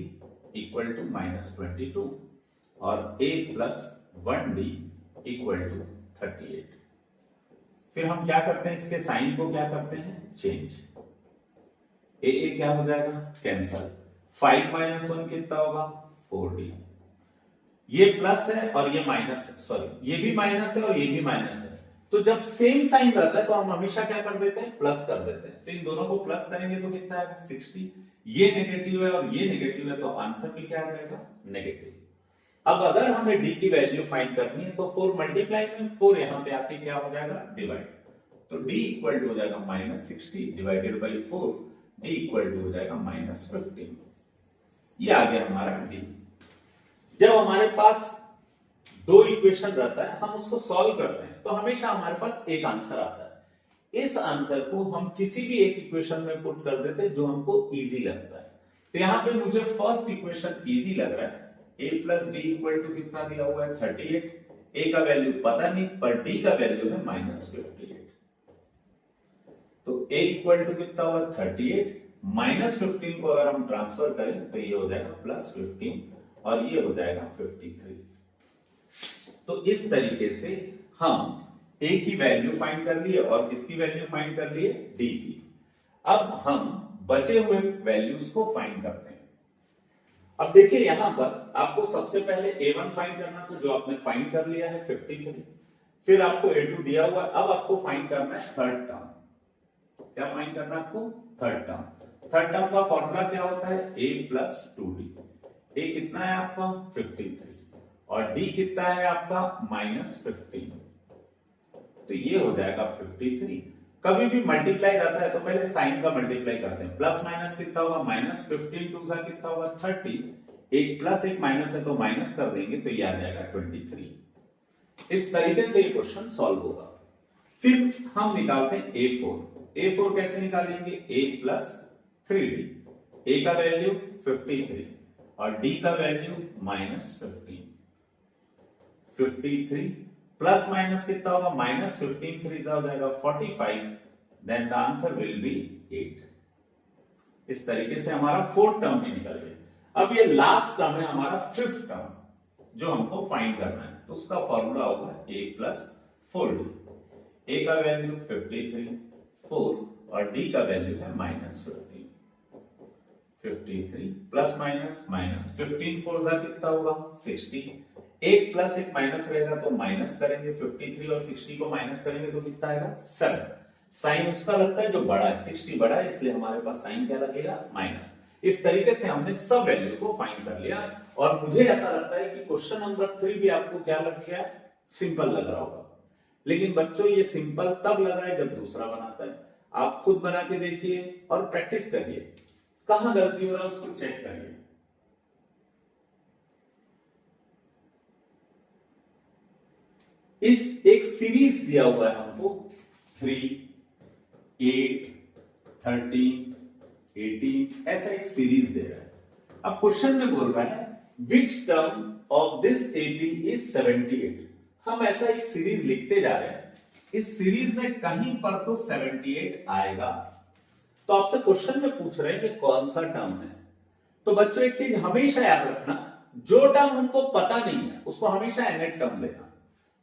equal to -22 और a plus 1d equal to 38। फिर हम क्या करते हैं, इसके साइन को क्या करते हैं, चेंज। a क्या हो जाएगा, कैंसल। 5 - 1 कितना होगा 4d। ये प्लस है और ये माइनस है, सॉरी ये भी माइनस है और ये भी माइनस है। तो जब सेम साइन रहता है तो हम हमेशा क्या कर देते हैं, प्लस कर देते हैं। तो इन दोनों को प्लस करेंगे तो कितना आएगा 60। ये नेगेटिव है और ये नेगेटिव है तो आंसर भी क्या आ जाएगा, नेगेटिव। अब अगर हमें d की वैल्यू फाइंड करनी है तो 4 मल्टीप्लाई में 4 यहां पे आके क्या हो जाएगा, डिवाइड। तो d इक्वल टू हो जाएगा -60 divided by 4, d equal to हो जाएगा -15। ये आ गया हमारा d। जब हमारे पास दो इक्वेशन रहता है हम उसको सॉल्व करते हैं तो हमेशा हमारे पास एक आंसर आता है। इस आंसर को हम किसी भी एक इक्वेशन में पुट कर देते हैं जो हमको इजी लगता है। तो यहां पे मुझे फर्स्ट इक्वेशन इजी लग रहा है, a plus d equal to कितना दिया हुआ है 38। a का वैल्यू पता नहीं पर d का वैल्यू है -58। तो a इक्वल टू कितना हुआ 38, -15 को अगर हम ट्रांसफर करें तो ये हो जाएगा +15 और ये हो जाएगा 53। तो इस तरीके से हम a की वैल्यू फाइंड कर लिए और किसकी वैल्यू फाइंड कर लिए, d की। अब हम बचे हुए वैल्यूज को फाइंड करते हैं। अब देखिए यहां पर आपको सबसे पहले a1 फाइंड करना था जो आपने फाइंड कर लिया है 53। फिर आपको a2 दिया हुआ है, अब आपको फाइंड करना है थर्ड टर्म। क्या फाइंड करना है आपको, थर्ड टर्म। थर्ड टर्म का फॉर्मूला क्या होता है, a प्लस 2d। a कितना है आपका 53 और d कितना है आपका -15। तो ये हो जाएगा 53। कभी भी मल्टीप्लाई रहता है तो पहले साइन का मल्टीप्लाई करते हैं। प्लस माइनस कितना होगा, -15 टू सा कितना होगा 30। एक प्लस एक माइनस है तो माइनस कर देंगे तो ये आ जाएगा 23। इस तरीके से ये क्वेश्चन सॉल्व होगा। फिर हम निकालते हैं a4। a4 कैसे निकालेंगे, a प्लस 3d। a का वैल्यू 53 और d का वैल्यू -15। 53 प्लस माइनस कितना होगा, -15 3 हो जाएगा 45, then the answer will be 8। इस तरीके से हमारा फोर्थ टर्म भी निकल गया। अब ये लास्ट टर्म है हमारा फिफ्थ टर्म जो हमको फाइंड करना है। तो उसका फॉर्मूला होगा a प्लस 4d। a का वैल्यू 53, 4 और डी का वैल्यू है -15। 53 प्लस माइनस माइनस 15 फोर जा कितना होगा 60। एक प्लस एक माइनस रहेगा तो माइनस करेंगे, 53 और 60 को माइनस करेंगे तो कितना आएगा 7। साइन उसका लगता है जो बड़ा है, 60 बड़ा है, इसलिए हमारे पास साइन क्या लगेगा माइनस। इस तरीके से हमने सब वैल्यू को फाइंड कर लिया और मुझे ऐसा लगता है कि क्वेश्चन नंबर 3 भी आपको क्या लग गया, सिंपल लग रहा होगा। लेकिन बच्चों ये सिंपल तब लग रहा है जब दूसरा बनाता है। आप खुद बना के देखिए और प्रैक्टिस करिए, कहां गलती हो रहा है उसको चेक करिए। इस एक सीरीज दिया हुआ है हमको 3, 8, 13, 18 ऐसा एक सीरीज दे रहा है। अब क्वेश्चन में बोल रहा है which term of this AP is 78। हम ऐसा एक सीरीज लिखते जा रहे हैं, इस सीरीज में कहीं पर तो 78 आएगा। तो आपसे क्वेश्चन में पूछ रहे हैं कि कौन सा टर्म है। तो बच्चों एक चीज हमेशा याद रखना, जो टर्म हमको पता नहीं है उसको हमेशा nth टर्म लेना।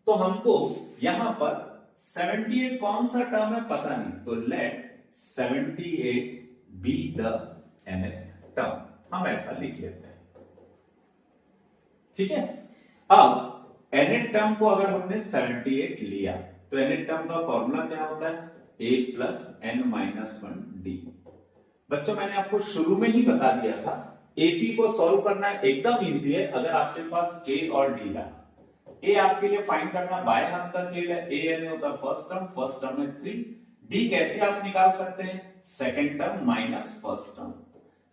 तो हमको यहां पर 78 कौन सा टर्म है पता नहीं, तो let 78 be the nth term, हम ऐसा लिख लेते हैं। ठीक है, अब nth टर्म को अगर हमने 78 लिया तो nth टर्म का फॉर्मूला क्या होता है, a plus n minus 1 D. बच्चों मैंने आपको शुरू में ही बता दिया था एपी को सॉल्व करना एकदम इजी है अगर आपके पास a और d रहा। a आपके लिए फाइंड करना बाएं हाथ का खेल है, a यानी होता है फर्स्ट टर्म में 3, d कैसे आप निकाल सकते हैं, second term minus first term.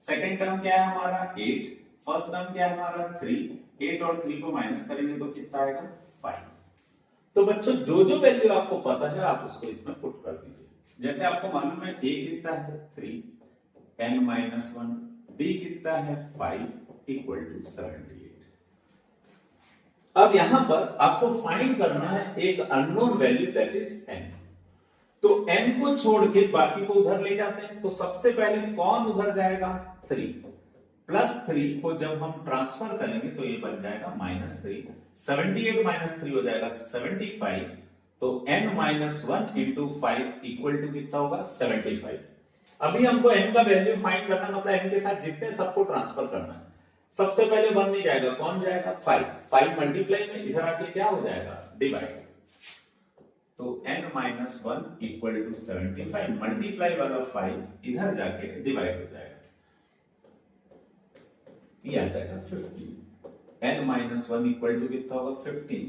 Second term क्या है हमारा 8, फर्स्ट टर्म क्या है हमारा 3, 8 और 3 को माइनस करेंगे तो कितना आएगा 5। तो बच्चों जो जो वैल्यू आपको पता है आप उसको इसमें पुट कर दीजिए। जैसे आपको मालूम है a कितना है 3, n माइनस 1, d कितना है 5 इक्वल टू 78। अब यहां पर आपको फाइंड करना है एक unknown value that is n। तो n को छोड़ के बाकी को उधर ले जाते हैं। तो सबसे पहले कौन उधर जाएगा 3, प्लस 3 को जब हम ट्रांसफर करेंगे तो ये बन जाएगा -3, 78 माइनस 3 हो जाएगा 75। तो n minus 1 into 5 equal to कितना होगा 75। अभी हमको n का वैल्यू फाइंड करना, मतलब n के साथ जितने सबको ट्रांसफर करना है। सबसे पहले 1 नहीं जाएगा, कौन जाएगा 5 मल्टीप्लाई में इधर आके क्या हो जाएगा डिवाइड। तो n minus 1 equal to 75 multiply वाला 5 इधर जाके डिवाइड हो जाएगा, ये आ जाएगा 15। n माइनस 1 इक्वल टू कितना होगा 15।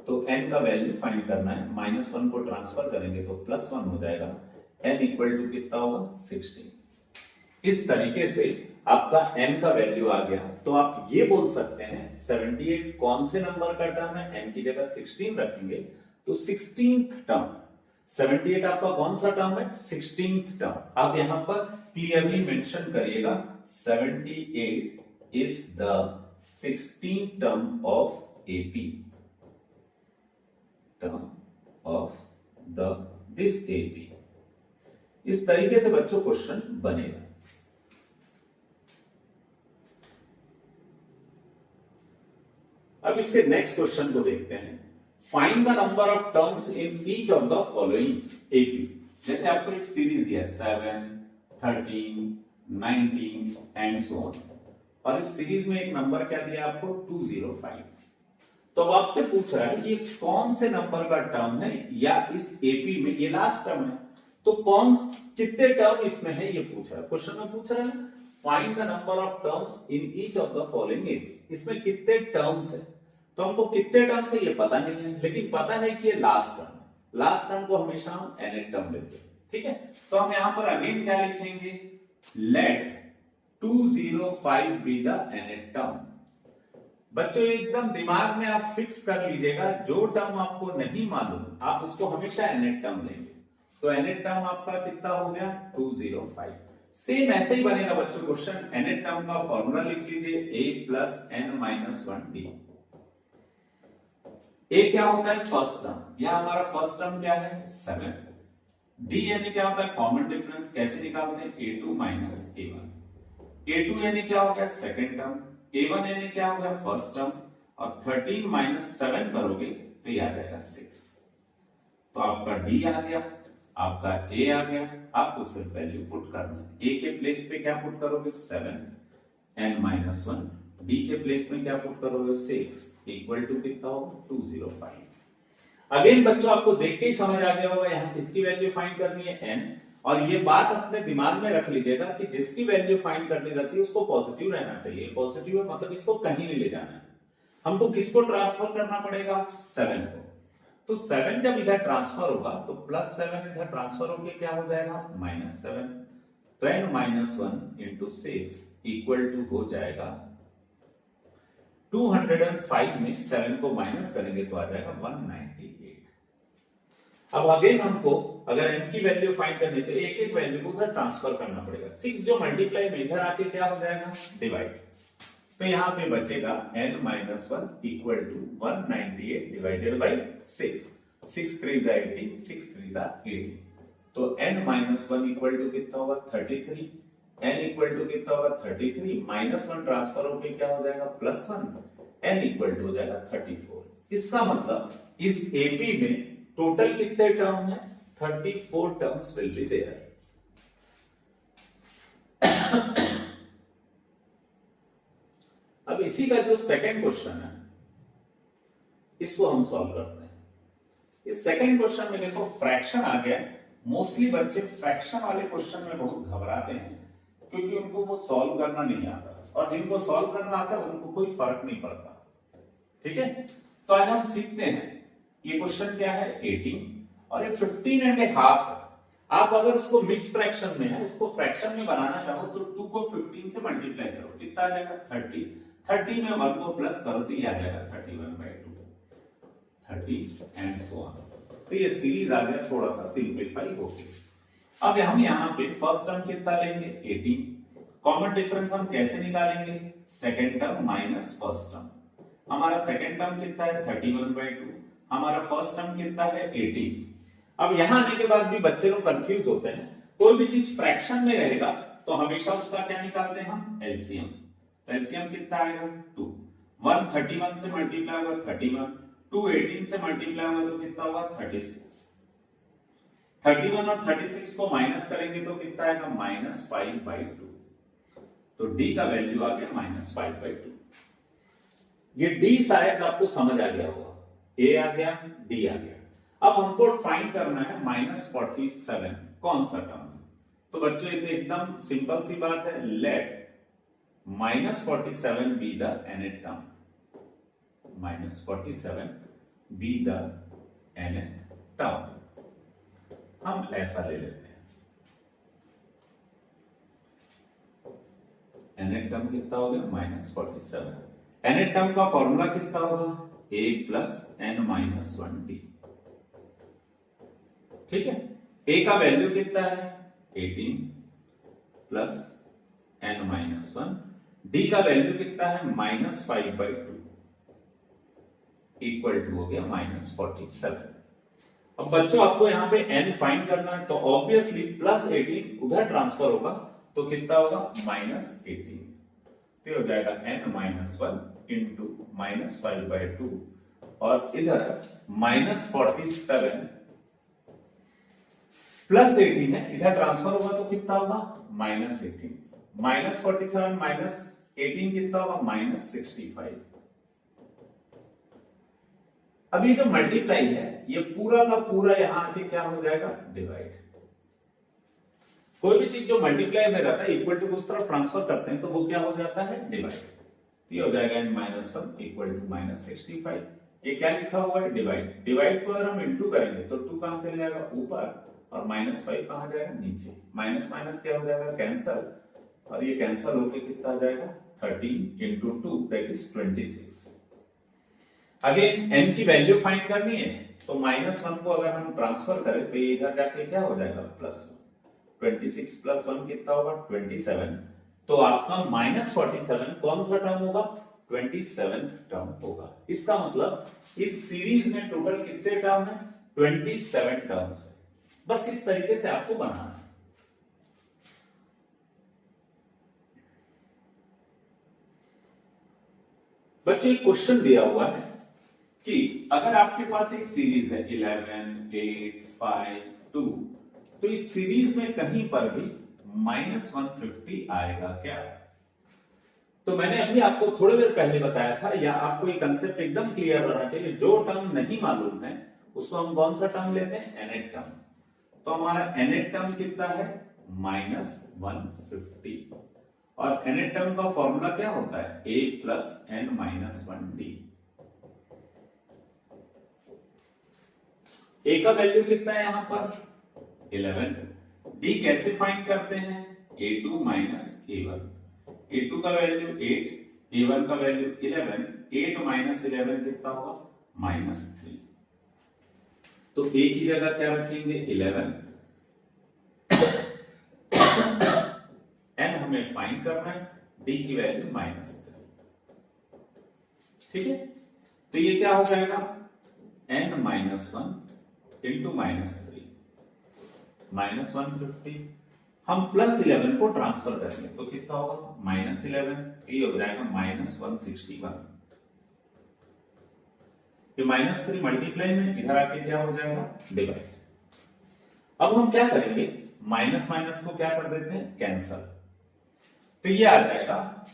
तो n का वैल्यू फाइंड करना है, -1 को ट्रांसफर करेंगे तो +1 हो जाएगा, n इक्वल टू कितना होगा 16। इस तरीके से आपका n का वैल्यू आ गया। तो आप ये बोल सकते हैं 78 कौन से नंबर का टर्म है, n की जगह 16 रखेंगे तो 16th टर्म। 78 आपका कौन सा टर्म है 16th टर्म। आप यहां पर क्लियरली मेंशन करिएगा 78 is the 16th term of AP, term of this AP। इस तरीके से बच्चों क्वेश्चन बनेगा। अब इसके नेक्स्ट क्वेश्चन को देखते हैं, find the number of terms in each of the following AP. जैसे आपको एक सीरीज दिया 7, 13, 19 एंड सो ऑन, और इस सीरीज में एक नंबर क्या दिया आपको 205। तो अब आपसे पूछ रहा है ये कौन से नंबर का टर्म है, या इस एपी में ये लास्ट टर्म है, तो कौन कितने टर्म इसमें है ये पूछ रहा है। क्वेश्चन में पूछ रहा है find the number of terms in each of the following AP. इसमें कितने टर्म्स है, तो हमको कितने टर्म्स है ये पता नहीं है, लेकिन पता है कि ये लास्ट टर्म है। लास्ट टर्म को हमेशा हम nth टर्म लेते हैं। ठीक है, तो हम यहां पर अगेन क्या लिखेंगे, let 205 be the nth term. बच्चों एकदम दिमाग में आप फिक्स कर लीजिएगा, जो टर्म आपको नहीं मालूम आप उसको हमेशा nth टर्म लेंगे। तो nth टर्म आपका कितना हो गया 205। सेम ऐसे ही बनेगा बच्चों क्वेश्चन। nth टर्म का फॉर्मूला लिख लीजिए a plus n minus 1 D. a क्या होता है फर्स्ट टर्म, यह हमारा फर्स्ट टर्म क्या है 7। d यानी क्या होता है कॉमन डिफरेंस, कैसे निकालते हैं a2 माइनस a1। a2 यानी क्या हो गया सेकंड टर्म, a1 यानी क्या हो गया फर्स्ट टर्म, और 13 माइनस 7 करोगे तो ये आ जाएगा 6। तो आपका d आ गया। आपका a आ गया, आपको सिर्फ वैल्यू पुट करना है। a के प्लेस पे क्या पुट करोगे 7 n-1, b के प्लेस में क्या पुट करोगे 6 इक्वल टू कितना होगा 205। अगेन बच्चों आपको देख के ही समझ आ गया होगा यहाँ किसकी वैल्यू फाइंड करनी है n, और ये बात अपने दिमाग में रख लीजिएगा कि जिसकी वैल्यू फाइंड करनी रहती है उसको पॉजिटिव रहना चाहिए। पॉजिटिव है मतलब इसको कहीं नहीं ले जाना है, हमको किसको ट्रांसफर करना पड़ेगा 7 को। तो 7 जब इधर ट्रांसफर होगा तो +7 इधर ट्रांसफर होके क्या हो जाएगा -7, तो n-1 into 6 इक्वल टू हो जाएगा 205 में 7 को माइनस करेंगे तो आ जाएगा 198। अब अगेन हमको अगर n की वैल्यू फाइंड करनी है तो एक एक वैल्यू को उधर ट्रांसफर करना पड़ेगा। 6 जो मल्टीप्लाई में इधर आके क्या हो जाएगा डिवाइड, तो यहां पे बचेगा n-1 equal to 198 divided by 6। 6 3 is 18, 6 3 is 18, तो n-1 इक्वल टू कितना होगा 33, n इक्वल टू कितना होगा 33, -1 ट्रांसफर होके क्या हो जाएगा +1, n इक्वल टू हो जाएगा 34। इसका मतलब इस एपी में टोटल कितने टर्म है 34 टर्म्स विल बी देयर। अब इसी का जो सेकंड क्वेश्चन है इसको हम सॉल्व करते हैं। इस सेकंड क्वेश्चन में देखो फ्रैक्शन आ गया। मोस्टली बच्चे फ्रैक्शन वाले क्वेश्चन में बहुत घबराते हैं क्योंकि उनको वो सॉल्व करना नहीं आता, और जिनको सॉल्व करना आता है उनको कोई फर्क नहीं पड़ता। ठीक है, तो आज हम सीखते हैं ये क्वेश्चन क्या है 18 और ये 15.5 है। आप अगर उसको मिक्स फ्रैक्शन में है उसको फ्रैक्शन में बनाना चाहो तो 2 को 15 से मल्टीप्लाई करो, कितना आ जाएगा 30, 30 में 1 को प्लस करो तो ये आ जाएगा 31/2, 30 एंड सो ऑन। तो ये सीरीज आ गया, थोड़ा सा सिंपलीफाई हो गया। अब हम यहाँ पे फर्स्ट टर्म कितना लेंगे 18, कॉमन डिफरेंस हम कैसे निकालेंगे second term minus first term. हमारा सेकंड टर्म कितना है 31/2, हमारा फर्स्ट टर्म कितना है 18। अब यहां आने के बाद भी बच्चे लोग कंफ्यूज होते हैं, कोई भी चीज फ्रैक्शन में रहेगा तो हमेशा उसका क्या निकालते हैं हम एलसीएम। तो एलसीएम कितना आएगा 2, 1 31 से मल्टीप्लाई होगा 31, 2 18 से मल्टीप्लाई होगा तो कितना होगा 36, 31 और 36 को माइनस करेंगे तो कितना आएगा -5/2, तो डी का वैल्यू आ गया -5/2। ये डी शायद आपको समझ आ गया होगा, ए आ गया डी आ गया। अब हमको फाइंड करना है -47 कौन सा टर्म है। तो बच्चों ये तो एकदम सिंपल सी बात है, let -47 be the nth term, -47 be the nth term. हम ऐसा ले लेते हैं, nth टर्म कितना हो गया -47। nth टर्म का फॉर्मूला कितना होगा a + n-1d। ठीक है, a का वैल्यू कितना है 18 + n-1, d का वैल्यू कितना है -5/2 इक्वल टू हो गया -47। अब बच्चों आपको यहाँ पे n फाइंड करना है तो ऑब्वियसली +18 उधर ट्रांसफर होगा तो कितना होगा -18, तो हो जाएगा n-1 इंटू -5/2 और इधर -47 +18 है, इधर ट्रांसफर होगा तो कितना होगा -18, -47 -18 कितना होगा -65। अब ये जो मल्टीप्लाई है ये पूरा का पूरा यहां आके क्या हो जाएगा डिवाइड। कोई भी चीज जो मल्टीप्लाई में रहता है इक्वल टू उस तरफ ट्रांसफर करते हैं तो वो क्या हो जाता है डिवाइड। ये हो जाएगा n-1 इक्वल टू -65। ये क्या लिखा हुआ है डिवाइड, डिवाइड को अगर हम इनटू करेंगे तो 2 कहां चले जाएगा ऊपर और -5 कहां जाएगा नीचे, माइनस माइनस क्या हो जाएगा कैंसिल, और ये कैंसिल होके कितना आ जाएगा 13 into 2 that is 26। Again n की वैल्यू फाइंड करनी है तो -1 को अगर हम ट्रांसफर करें तो ये इधर जाके क्या हो जाएगा +1, 26 + 1 कितना होगा 27। तो आपका -47 कौन सा टर्म होगा 27th टर्म होगा। इसका मतलब इस सीरीज में टोटल कितने टर्म है 27 टर्म्स है। बस इस तरीके से आपको बनाना है। बच्चों एक क्वेश्चन दिया हुआ है कि अगर आपके पास एक सीरीज है 11 8 5 2 तो इस सीरीज में कहीं पर भी -150 आएगा क्या? तो मैंने अभी आपको थोड़ी देर पहले बताया था, या आपको ये कंसेप्ट एकदम क्लियर रहना चाहिए, जो टर्म नहीं मालूम है उसको हम कौन सा टर्म लेते हैं? nth term. तो हमारा nth टर्म कितना है? -150। और nth टर्म का फॉर्मूला क्या होता है? a plus n minus 1t। a का वैल्यू कितना है यहां पर? 11। d कैसे फाइंड करते हैं? a2 minus a1। a2 का वैल्यू 8, a1 का वैल्यू 11। 8 माइनस 11 कितना होगा? -3। तो a की जगह क्या रखेंगे? 11। n हमें फाइंड करना है, d की वैल्यू -3। ठीक है, तो ये क्या हो जाएगा? n minus 1 into -3 -150। हम +11 को ट्रांसफर करेंगे तो कितना होगा? -11, ये हो जाएगा -161। ये -3 मल्टीप्लाई में इधर आके क्या हो जाएगा? डिवाइड। अब हम क्या करेंगे? माइनस माइनस को क्या कर देते हैं? कैंसल। तो ये आ जाएगा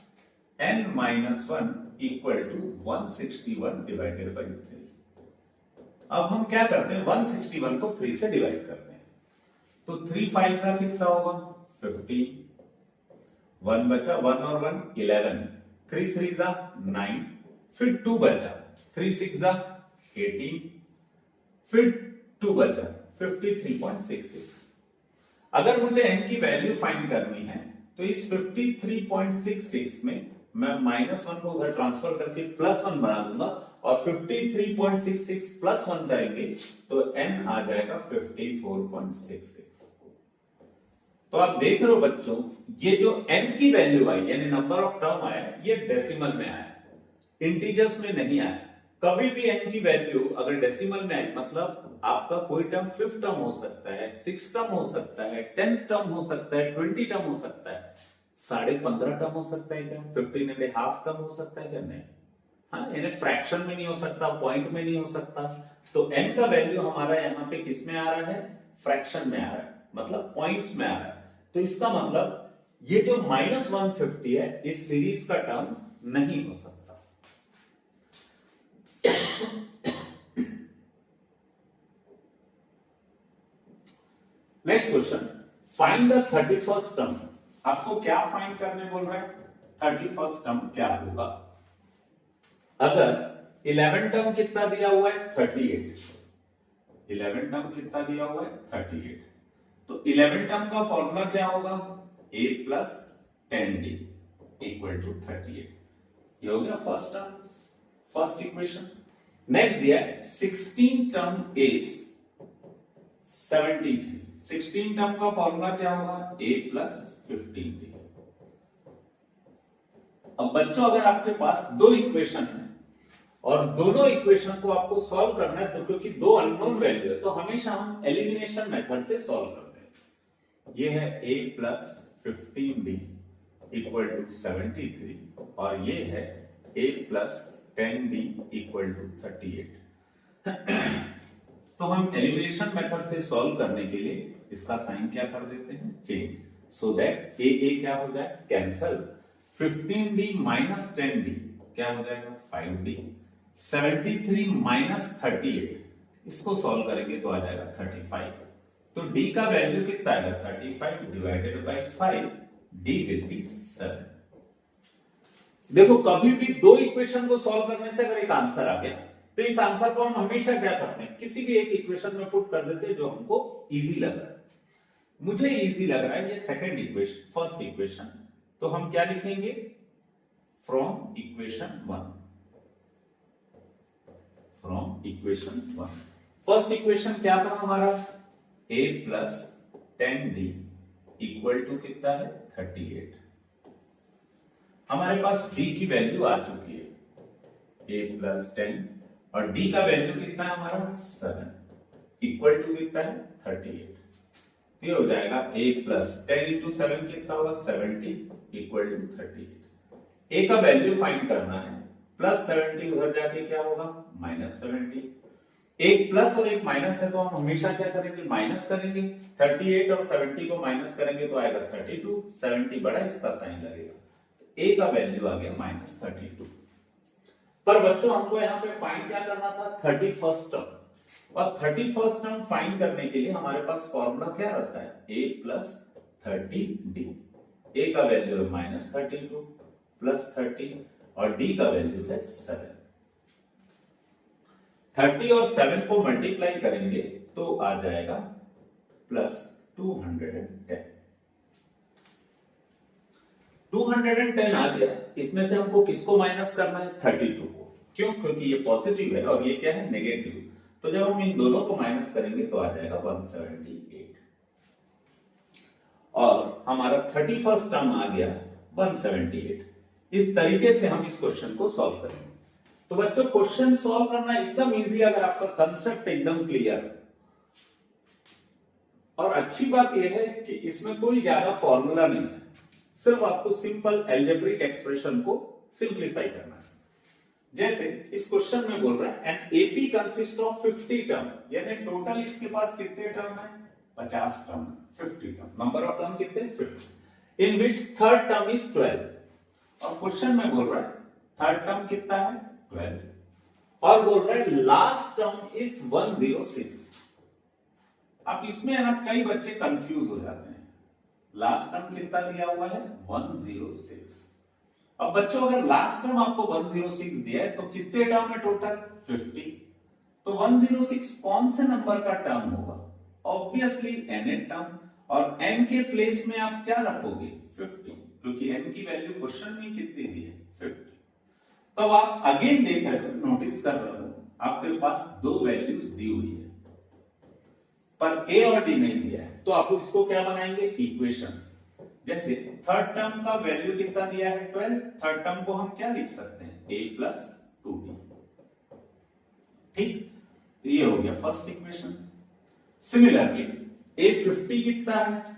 n minus 1 equal to 161 divided by 3। अब हम क्या करते हैं? 161 को 3 से डिवाइड करते हैं, तो 3 5 का कितना होगा? 50। 1 बचा, 1 और 1 11, 3 3 जा 9, फिर 2 बचा, 3 6 जा 18, फिर 2 बचा 53.66। अगर मुझे n की वैल्यू फाइंड करनी है तो इस 53.66 में मैं -1 को उधर ट्रांसफर करके +1 बना दूंगा, और 53.66 +1 करेंगे तो n आ जाएगा 54.66। तो आप देख रहे हो बच्चों, ये जो n की वैल्यू आई यानी नंबर ऑफ टर्म आया, ये डेसिमल में आया, इंटीजर्स में नहीं आया। कभी भी n की वैल्यू अगर डेसिमल में आई, मतलब आपका कोई टर्म 5th टर्म हो सकता है, 6th टर्म हो सकता है, 10th टर्म हो सकता है, 20 टर्म हो सकता है, 15.5 टर्म हो सकता है क्या? 15.5 टर्म हो सकता है क्या? नहीं। हाँ, यानी फ्रैक्शन में नहीं हो सकता, पॉइंट में नहीं हो सकता। तो n का वैल्यू हमारा यहाँ पे किस में आ रहा है? फ्रैक्शन में आ रहा है, मतलब पॉइंट्स में आ रहा है। तो इसका मतलब ये जो -150 है, इस सीरीज का टर्म नहीं हो सकता। Next question, find the 31st term. आपको क्या फाइंड करने बोल रहा है? 31st टर्म क्या होगा? अगर 11 टर्म कितना दिया हुआ है? 38। 11 टर्म कितना दिया हुआ है? 38। तो 11 टर्म का फॉर्मूला क्या होगा? a plus 10d equal to 38। ये हो गया first term, first equation. Next दिया है 16 टर्म इज 73। 16 टर्म का फॉर्मूला क्या होगा? a plus 15d। अब बच्चों, अगर आपके पास दो इक्वेशन है और दोनों इक्वेशन को आपको सॉल्व करना है, तो क्योंकि दो अननोन वैल्यू है तो हमेशा हम एलिमिनेशन मेथड से सॉल्व करते हैं। ये है a plus 15d equal to 73, और ये है a plus 10d equal to 38। तो हम एलिमिनेशन मेथड से सॉल्व करने के लिए इसका साइन क्या कर देते हैं? चेंज, सो दैट a क्या हो जाए? कैंसल। 15d माइनस 10d क्या हो जाएगा? 5d। 73 माइनस 38, इसको सॉल्व करेंगे तो आ जाएगा 35। तो d का वैल्यू कितना आएगा? 35 divided by 5, d will be 7। देखो, कभी भी दो इक्वेशन को सॉल्व करने से अगर एक आंसर आ गया, तो इस आंसर को हम हमेशा क्या करते हैं? किसी भी एक इक्वेशन में पुट कर देते हैं जो हमको इजी लग रहा है। मुझे इजी लग रहा है ये सेकंड इक्वेशन, फर्स्ट इक्वेशन, तो हम क्या लिखेंगे? From equation 1। From equation 1 first equation क्या था हमारा? a plus 10d equal to कितना है? 38। हमारे पास d की वैल्यू आ चुकी है, a प्लस 10, और d का वैल्यू कितना है हमारा? 7 इक्वल टू कितना है? 38। ये हो जाएगा a प्लस 10 इंटू 7 कितना होगा? 70 इक्वल टू 38। a का वैल्यू फाइंड करना है, प्लस 70 उधर जाके क्या होगा? -70। एक प्लस और एक माइनस है तो हम हमेशा क्या करेंगे, माइनस करेंगे। 38 और 70 को माइनस करेंगे तो आएगा 32, 70 बड़ा इसका साइन लगेगा, तो ए का वैल्यू आ गया -32। पर बच्चों हमको यहाँ पे फाइंड क्या करना था, 31st टर्म, और 31st टर्म फाइंड करने के लिए हमारे पास फॉर्मूला क्या रहता है, a प्लस 30d। a का वैल्यू है -32 प्लस 30 और d का वैल्यू है 7। 30 और 7 को मल्टीप्लाई करेंगे तो आ जाएगा प्लस 210। 210 आ गया, इसमें से हमको किसको माइनस करना है, 32 को। क्यों, क्योंकि ये पॉजिटिव है और ये क्या है, नेगेटिव। तो जब हम इन दोनों को माइनस करेंगे तो आ जाएगा 178 और हमारा 31st टर्म आ गया 178। इस तरीके से हम इस क्वेश्चन को सॉल्व करेंगे। तो बच्चों क्वेश्चन सॉल्व करना एकदम इजी अगर आपका कंसेप्ट एकदम क्लियर। और अच्छी बात यह है कि इसमें कोई ज्यादा फॉर्मूला नहीं है, सिर्फ आपको सिंपल अलजेब्रिक एक्सप्रेशन को सिंप्लीफाई करना है। जैसे इस क्वेश्चन में बोल रहा है an AP consist of 50 term, यानी टोटल इसके पास कितने टर्म है, 50 term, 50 term, number of term कितने, 50, इन विच थर्ड टर्म इज 12। और क्वेश्चन में बोल रहा है थर्ड टर्म कितना है, 12, और बोल रहा है लास्ट टर्म इज 106। अब इसमें ना कई बच्चे कंफ्यूज हो जाते हैं, लास्ट टर्म कितना दिया हुआ है, 106। अब बच्चों अगर लास्ट टर्म आपको 106 दिया है तो कितने टर्म है टोटल, 50। तो 106 कौन से नंबर का टर्म होगा, ऑब्वियसली nth टर्म, और n के प्लेस में आप क्या रखोगे, 50, क्योंकि n की वैल्यू क्वेश्चन में कितनी दी है, 50। तब आप अगेन देख रहे हो, नोटिस कर रहे हो, आपके पास दो वैल्यूज दी हुई है पर a और d नहीं दिया है, तो आप इसको क्या बनाएंगे, इक्वेशन। जैसे थर्ड टर्म का वैल्यू कितना दिया है, 12, थर्ड टर्म को हम क्या लिख सकते हैं, a प्लस 2b, ठीक। तो ये हो गया फर्स्ट इक्वेशन। सिमिलरली a50 कितना है,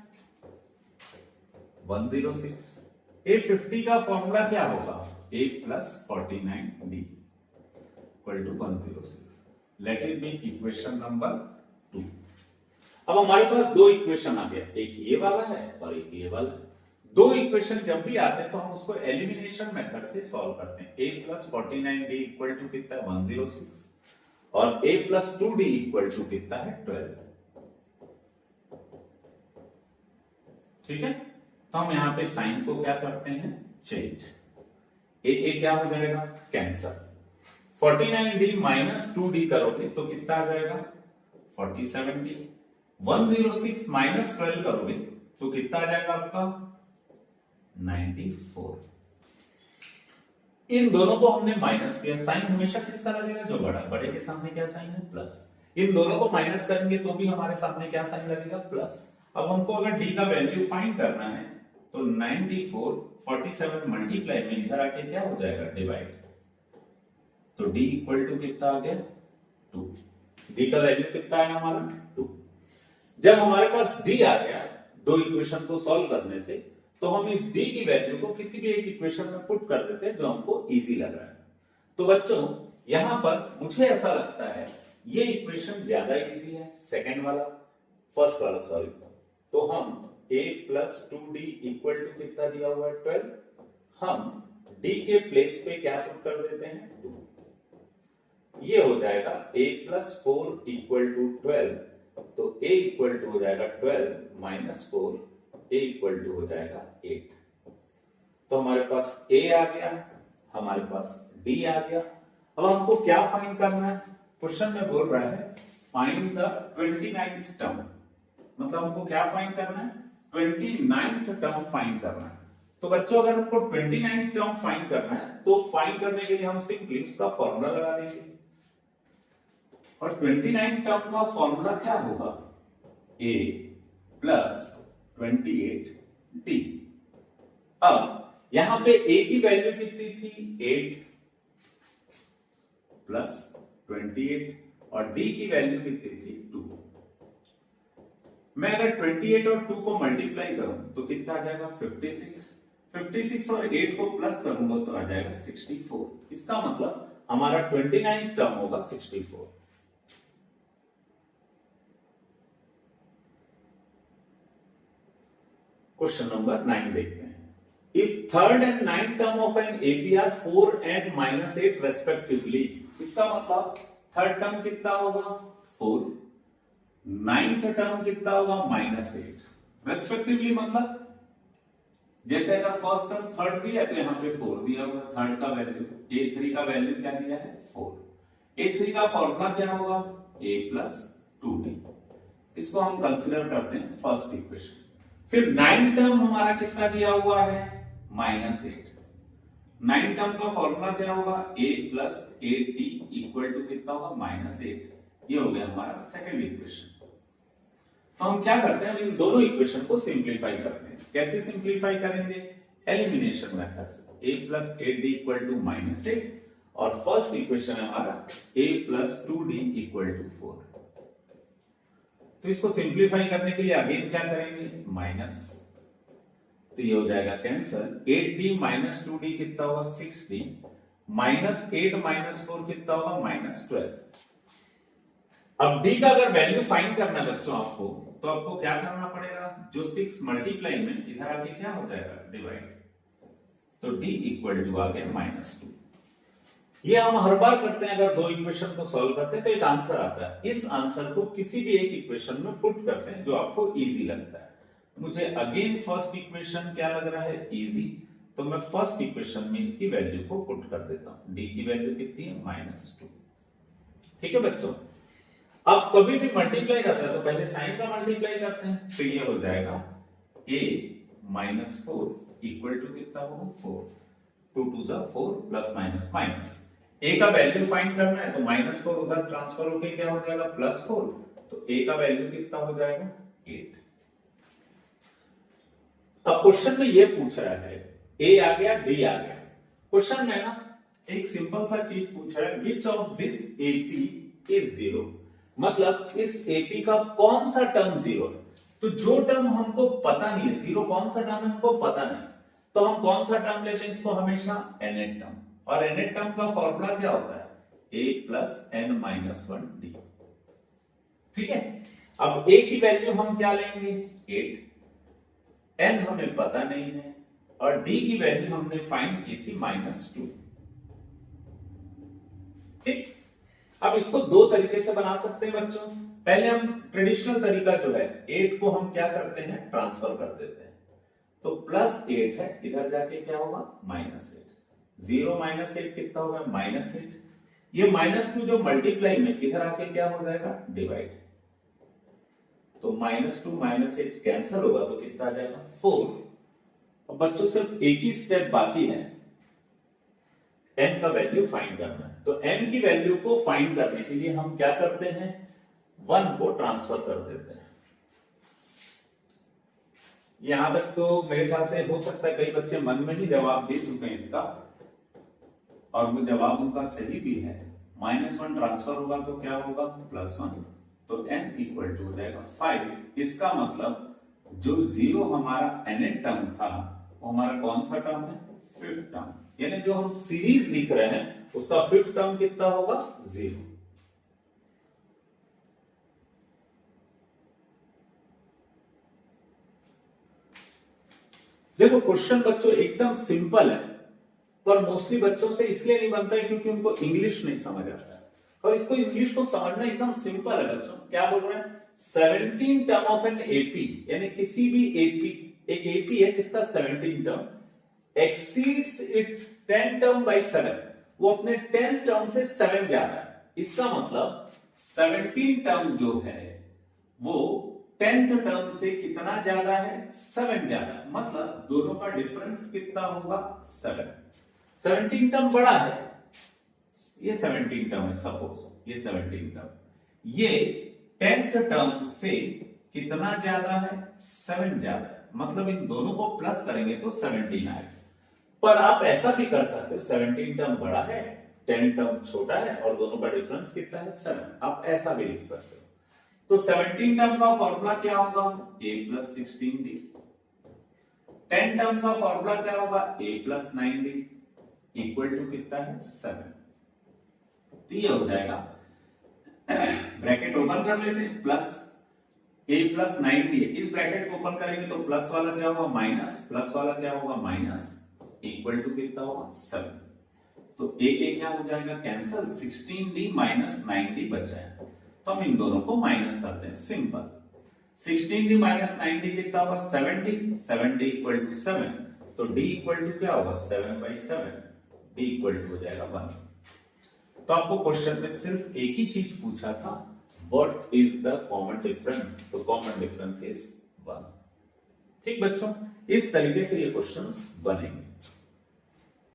106। a50 का फॉर्मूला क्या होगा, a plus 49d equal to 106। Let it be equation number 2। अब हमारे पास दो इक्वेशन आ गया, एक ये वाला है और एक ये वाला है। दो इक्वेशन जब भी आते हैं तो हम उसको एलिमिनेशन मेथड से सॉल्व करते हैं। a plus 49d equal to कितना है, 106, और a plus 2d equal to कितना है, 12। ठीक है, तो हम यहां पे साइन को क्या करते हैं, चेंज। a क्या हो जाएगा, कैंसल। 49d माइनस 2d करोगे तो कितना आ जाएगा, 47d। 106 माइनस 12 करोगे तो कितना आ जाएगा आपका, 94। इन दोनों को हमने माइनस किया, साइन हमेशा किसका लगेगा, जो बड़ा, बड़े के सामने क्या साइन है, प्लस। इन दोनों को माइनस करेंगे तो भी हमारे सामने क्या साइन लगेगा, प्लस। अब हमको अगर d का वैल्यू फाइंड करना है तो 94 47 मल्टीप्लाई में इधर आके क्या हो जाएगा, डिवाइड। तो d इक्वल टू कितना आ गया, 2। d का वैल्यू कितना है हमारा, 2। जब हमारे पास d आ गया दो इक्वेशन को सॉल्व करने से, तो हम इस d की वैल्यू को किसी भी एक इक्वेशन में पुट कर देते हैं जो हमको इजी लग रहा है। तो बच्चों यहां पर मुझे ऐसा लगता है ये इक्वेशन ज्यादा इजी है, सेकंड वाला, फर्स्ट वाला सॉरी। तो हम a plus 2d equal to कितना दिया हुआ है, 12, हम d के प्लेस पे क्या पुट कर देते हैं, 2। ये हो जाएगा a प्लस 4 इक्वल टू 12, तो a इक्वल टू हो जाएगा 12 माइनस 4, a इक्वल टू हो जाएगा 8। तो हमारे पास a आ गया, हमारे पास d आ गया। अब हमको क्या फाइंड करना है, क्वेश्चन में बोल रहा है फाइंड द 29th टर्म, मतलब हमको क्या फाइंड करना है, 29th टर्म फाइंड करना है। तो बच्चों अगर हमको 29th टर्म फाइंड करना है तो फाइंड करने के लिए हम सिंपली उसका फॉर्मूला लगा देंगे, और 29 टर्म का फॉर्मूला क्या होगा, a प्लस 28d। अब यहां पे a की वैल्यू कितनी थी, 8 प्लस 28, और d की वैल्यू कितनी थी, 2। मैं अगर 28 और 2 को मल्टीप्लाई करूं तो कितना आ जाएगा, 56। 56 और 8 को प्लस करूंगा तो आ जाएगा 64। इसका मतलब हमारा 29 टर्म होगा 64। क्वेश्चन नंबर 9 देखते हैं। If third and ninth term of an AP are 4 and -8 respectively, इसका मतलब थर्ड टर्म कितना होगा 4, नाइन्थ टर्म कितना होगा -8 रेस्पेक्टिवली। मतलब जैसे अगर फर्स्ट टर्म थर्ड दिया है तो यहाँ पे 4 दिया होगा, थर्ड का वैल्यू a3 का वैल्यू क्या दिया है 4। a3 का फॉर्मूला क्या होगा a + 2d, इसको हम कंसीडर करते हैं फर्स्ट इक्वेशन। फिर नाइन टर्म हमारा कितना दिया हुआ है -8, नाइन टर्म का फॉर्मूला क्या होगा a + 8d = कितना होगा -8। ये हो गया हमारा सेकंड इक्वेशन। तो हम क्या करते हैं, इन दोनों इक्वेशन को सिंपलीफाई करते हैं। कैसे सिंपलीफाई करेंगे, एलिमिनेशन मेथड से। a + 8d = -8 और फर्स्ट इक्वेशन है हमारा a + 2d = 4। तो इसको सिंपलीफाई करने के लिए अगेन क्या करेंगे माइनस, तो ये हो जाएगा कैंसल। 8d - 2d कितना होगा 6d, -8 - 4 कितना होगा -12। अब d का अगर वैल्यू फाइंड करना है बच्चों आपको, तो आपको क्या करना पड़ेगा, जो 6 मल्टीप्लाई में इधर आके क्या हो जाएगा डिवाइड, तो d = आ गया -2। ये हम हर बार करते हैं, अगर दो इक्वेशन को सॉल्व करते हैं तो एक आंसर आता है। इस आंसर को किसी भी एक इक्वेशन में पुट करते हैं जो आपको इजी लगता है। मुझे अगेन फर्स्ट इक्वेशन क्या लग रहा है इजी, तो मैं फर्स्ट इक्वेशन में इसकी वैल्यू को पुट कर देता हूं। d की वैल्यू कितनी है -2। ठीक है बच्चों, अब कभी भी मल्टीप्लाई करते हैं तो पहले साइन का मल्टीप्लाई करते हैं, तो ये हो जाएगा a - 4 = कितना होगा 4, 2 2 जा 4 प्लस माइनस माइनस। a का वैल्यू फाइंड करना है तो -4 उधर ट्रांसफर होके क्या हो जाएगा +4, तो a का वैल्यू कितना हो जाएगा 8। अब क्वेश्चन में ये पूछ रहा है a आ गया d आ गया। क्वेश्चन में ना एक सिंपल सा चीज पूछ रहा है, which of this AP is 0, मतलब इस AP का कौन सा टर्म 0 है। तो जो टर्म हमको पता नहीं है, 0 कौन सा टर्म है हमको पता नहीं, तो हम कौन सा टर्म लेते हैं इसको हमेशा nth टर्म, और nth टर्म का फॉर्मूला क्या होता है a + n - 1d। ठीक है, अब a की वैल्यू हम क्या लेंगे 8, n हमें पता नहीं है, और d की वैल्यू हमने फाइंड की थी -2। ठीक, अब इसको दो तरीके से बना सकते हैं बच्चों। पहले हम ट्रेडिशनल तरीका जो है 8 को हम क्या करते हैं ट्रांसफर कर देते हैं, तो +8 है, इधर जाके क्या होगा -8, 0 - 8 कितना होगा -8। ये -2 जो मल्टीप्लाई में इधर आके क्या हो जाएगा डिवाइड, तो -2 - 8 कैंसिल होगा तो कितना आ जाएगा 4। अब बच्चों सिर्फ एक ही स्टेप बाकी है, n का वैल्यू फाइंड करना है। तो n की वैल्यू को फाइंड करने के लिए हम क्या करते हैं 1 को ट्रांसफर कर देते हैं। यहां तक तो मेरे ख्याल से हो सकता है कई बच्चे मन में ही जवाब दे चुके हैं इसका, और वो जवाब उनका सही भी है। -1 ट्रांसफर होगा तो क्या होगा +1, तो n = हो जाएगा 5। इसका मतलब जो 0 हमारा nth टर्म था वो हमारा कौन सा टर्म है 5th टर्म, यानी जो हम सीरीज लिख रहे हैं उसका 5th टर्म कितना होगा 0। देखो क्वेश्चन बच्चों एकदम सिंपल है, पर मोस्टली बच्चों से इसलिए नहीं बनता है क्योंकि उनको इंग्लिश नहीं समझ आता है, और इसको इंग्लिश को समझना एकदम सिंपल है बच्चों। क्या बोल रहे हैं 17 टर्म ऑफ एन एपी, यानी किसी भी एपी, एक एपी है जिसका 17 term exceeds its 10 term by 7, वो अपने 10 टर्म से 7 ज्यादा है। इसका मतलब 17 टर्म जो है वो 10th टर्म से कितना ज्यादा है 7 ज्यादा है, मतलब दोनों का डिफरेंस कितना होगा 7। 17 टर्म बड़ा है, ये 17 टर्म है, सपोज ये 17 टर्म, ये 10th टर्म से कितना ज्यादा है 7 ज्यादा है, मतलब इन दोनों को प्लस करेंगे तो 17 आएगा। पर आप ऐसा भी कर सकते हो 17 टर्म बड़ा है 10 टर्म छोटा है और दोनों का डिफरेंस कितना है 7, आप ऐसा भी लिख सकते हो। तो 17 टर्म का फॉर्मूला क्या होगा a + 16d, 10 टर्म का फॉर्मूला क्या होगा a + 9d = कितना है 7। तो ये हो जाएगा, ब्रैकेट ओपन कर लेते हैं, प्लस a प्लस 90 है, इस ब्रैकेट को ओपन करेंगे तो प्लस वाला क्या होगा माइनस, प्लस वाला क्या होगा माइनस, इक्वल टू कितना होगा 7। तो a क्या हो जाएगा कैंसल, 16d माइनस 90 बचा है, तो हम इन दोनों को माइनस करते हैं, सिंपल। 16d माइनस 90 कितना होगा 70, 70 इक्वल टू 7, तो d इक्वल टू क्या होगा 7/7, d इक्वल टू हो जाएगा 1। तो आपको क्वेश्चन में सिर्फ एक ही चीज पूछा था, what is the common difference, तो कॉमन डिफरेंस इज 1। ठीक बच्चों, इस तरीके से ये क्वेश्चंस बनेंगे।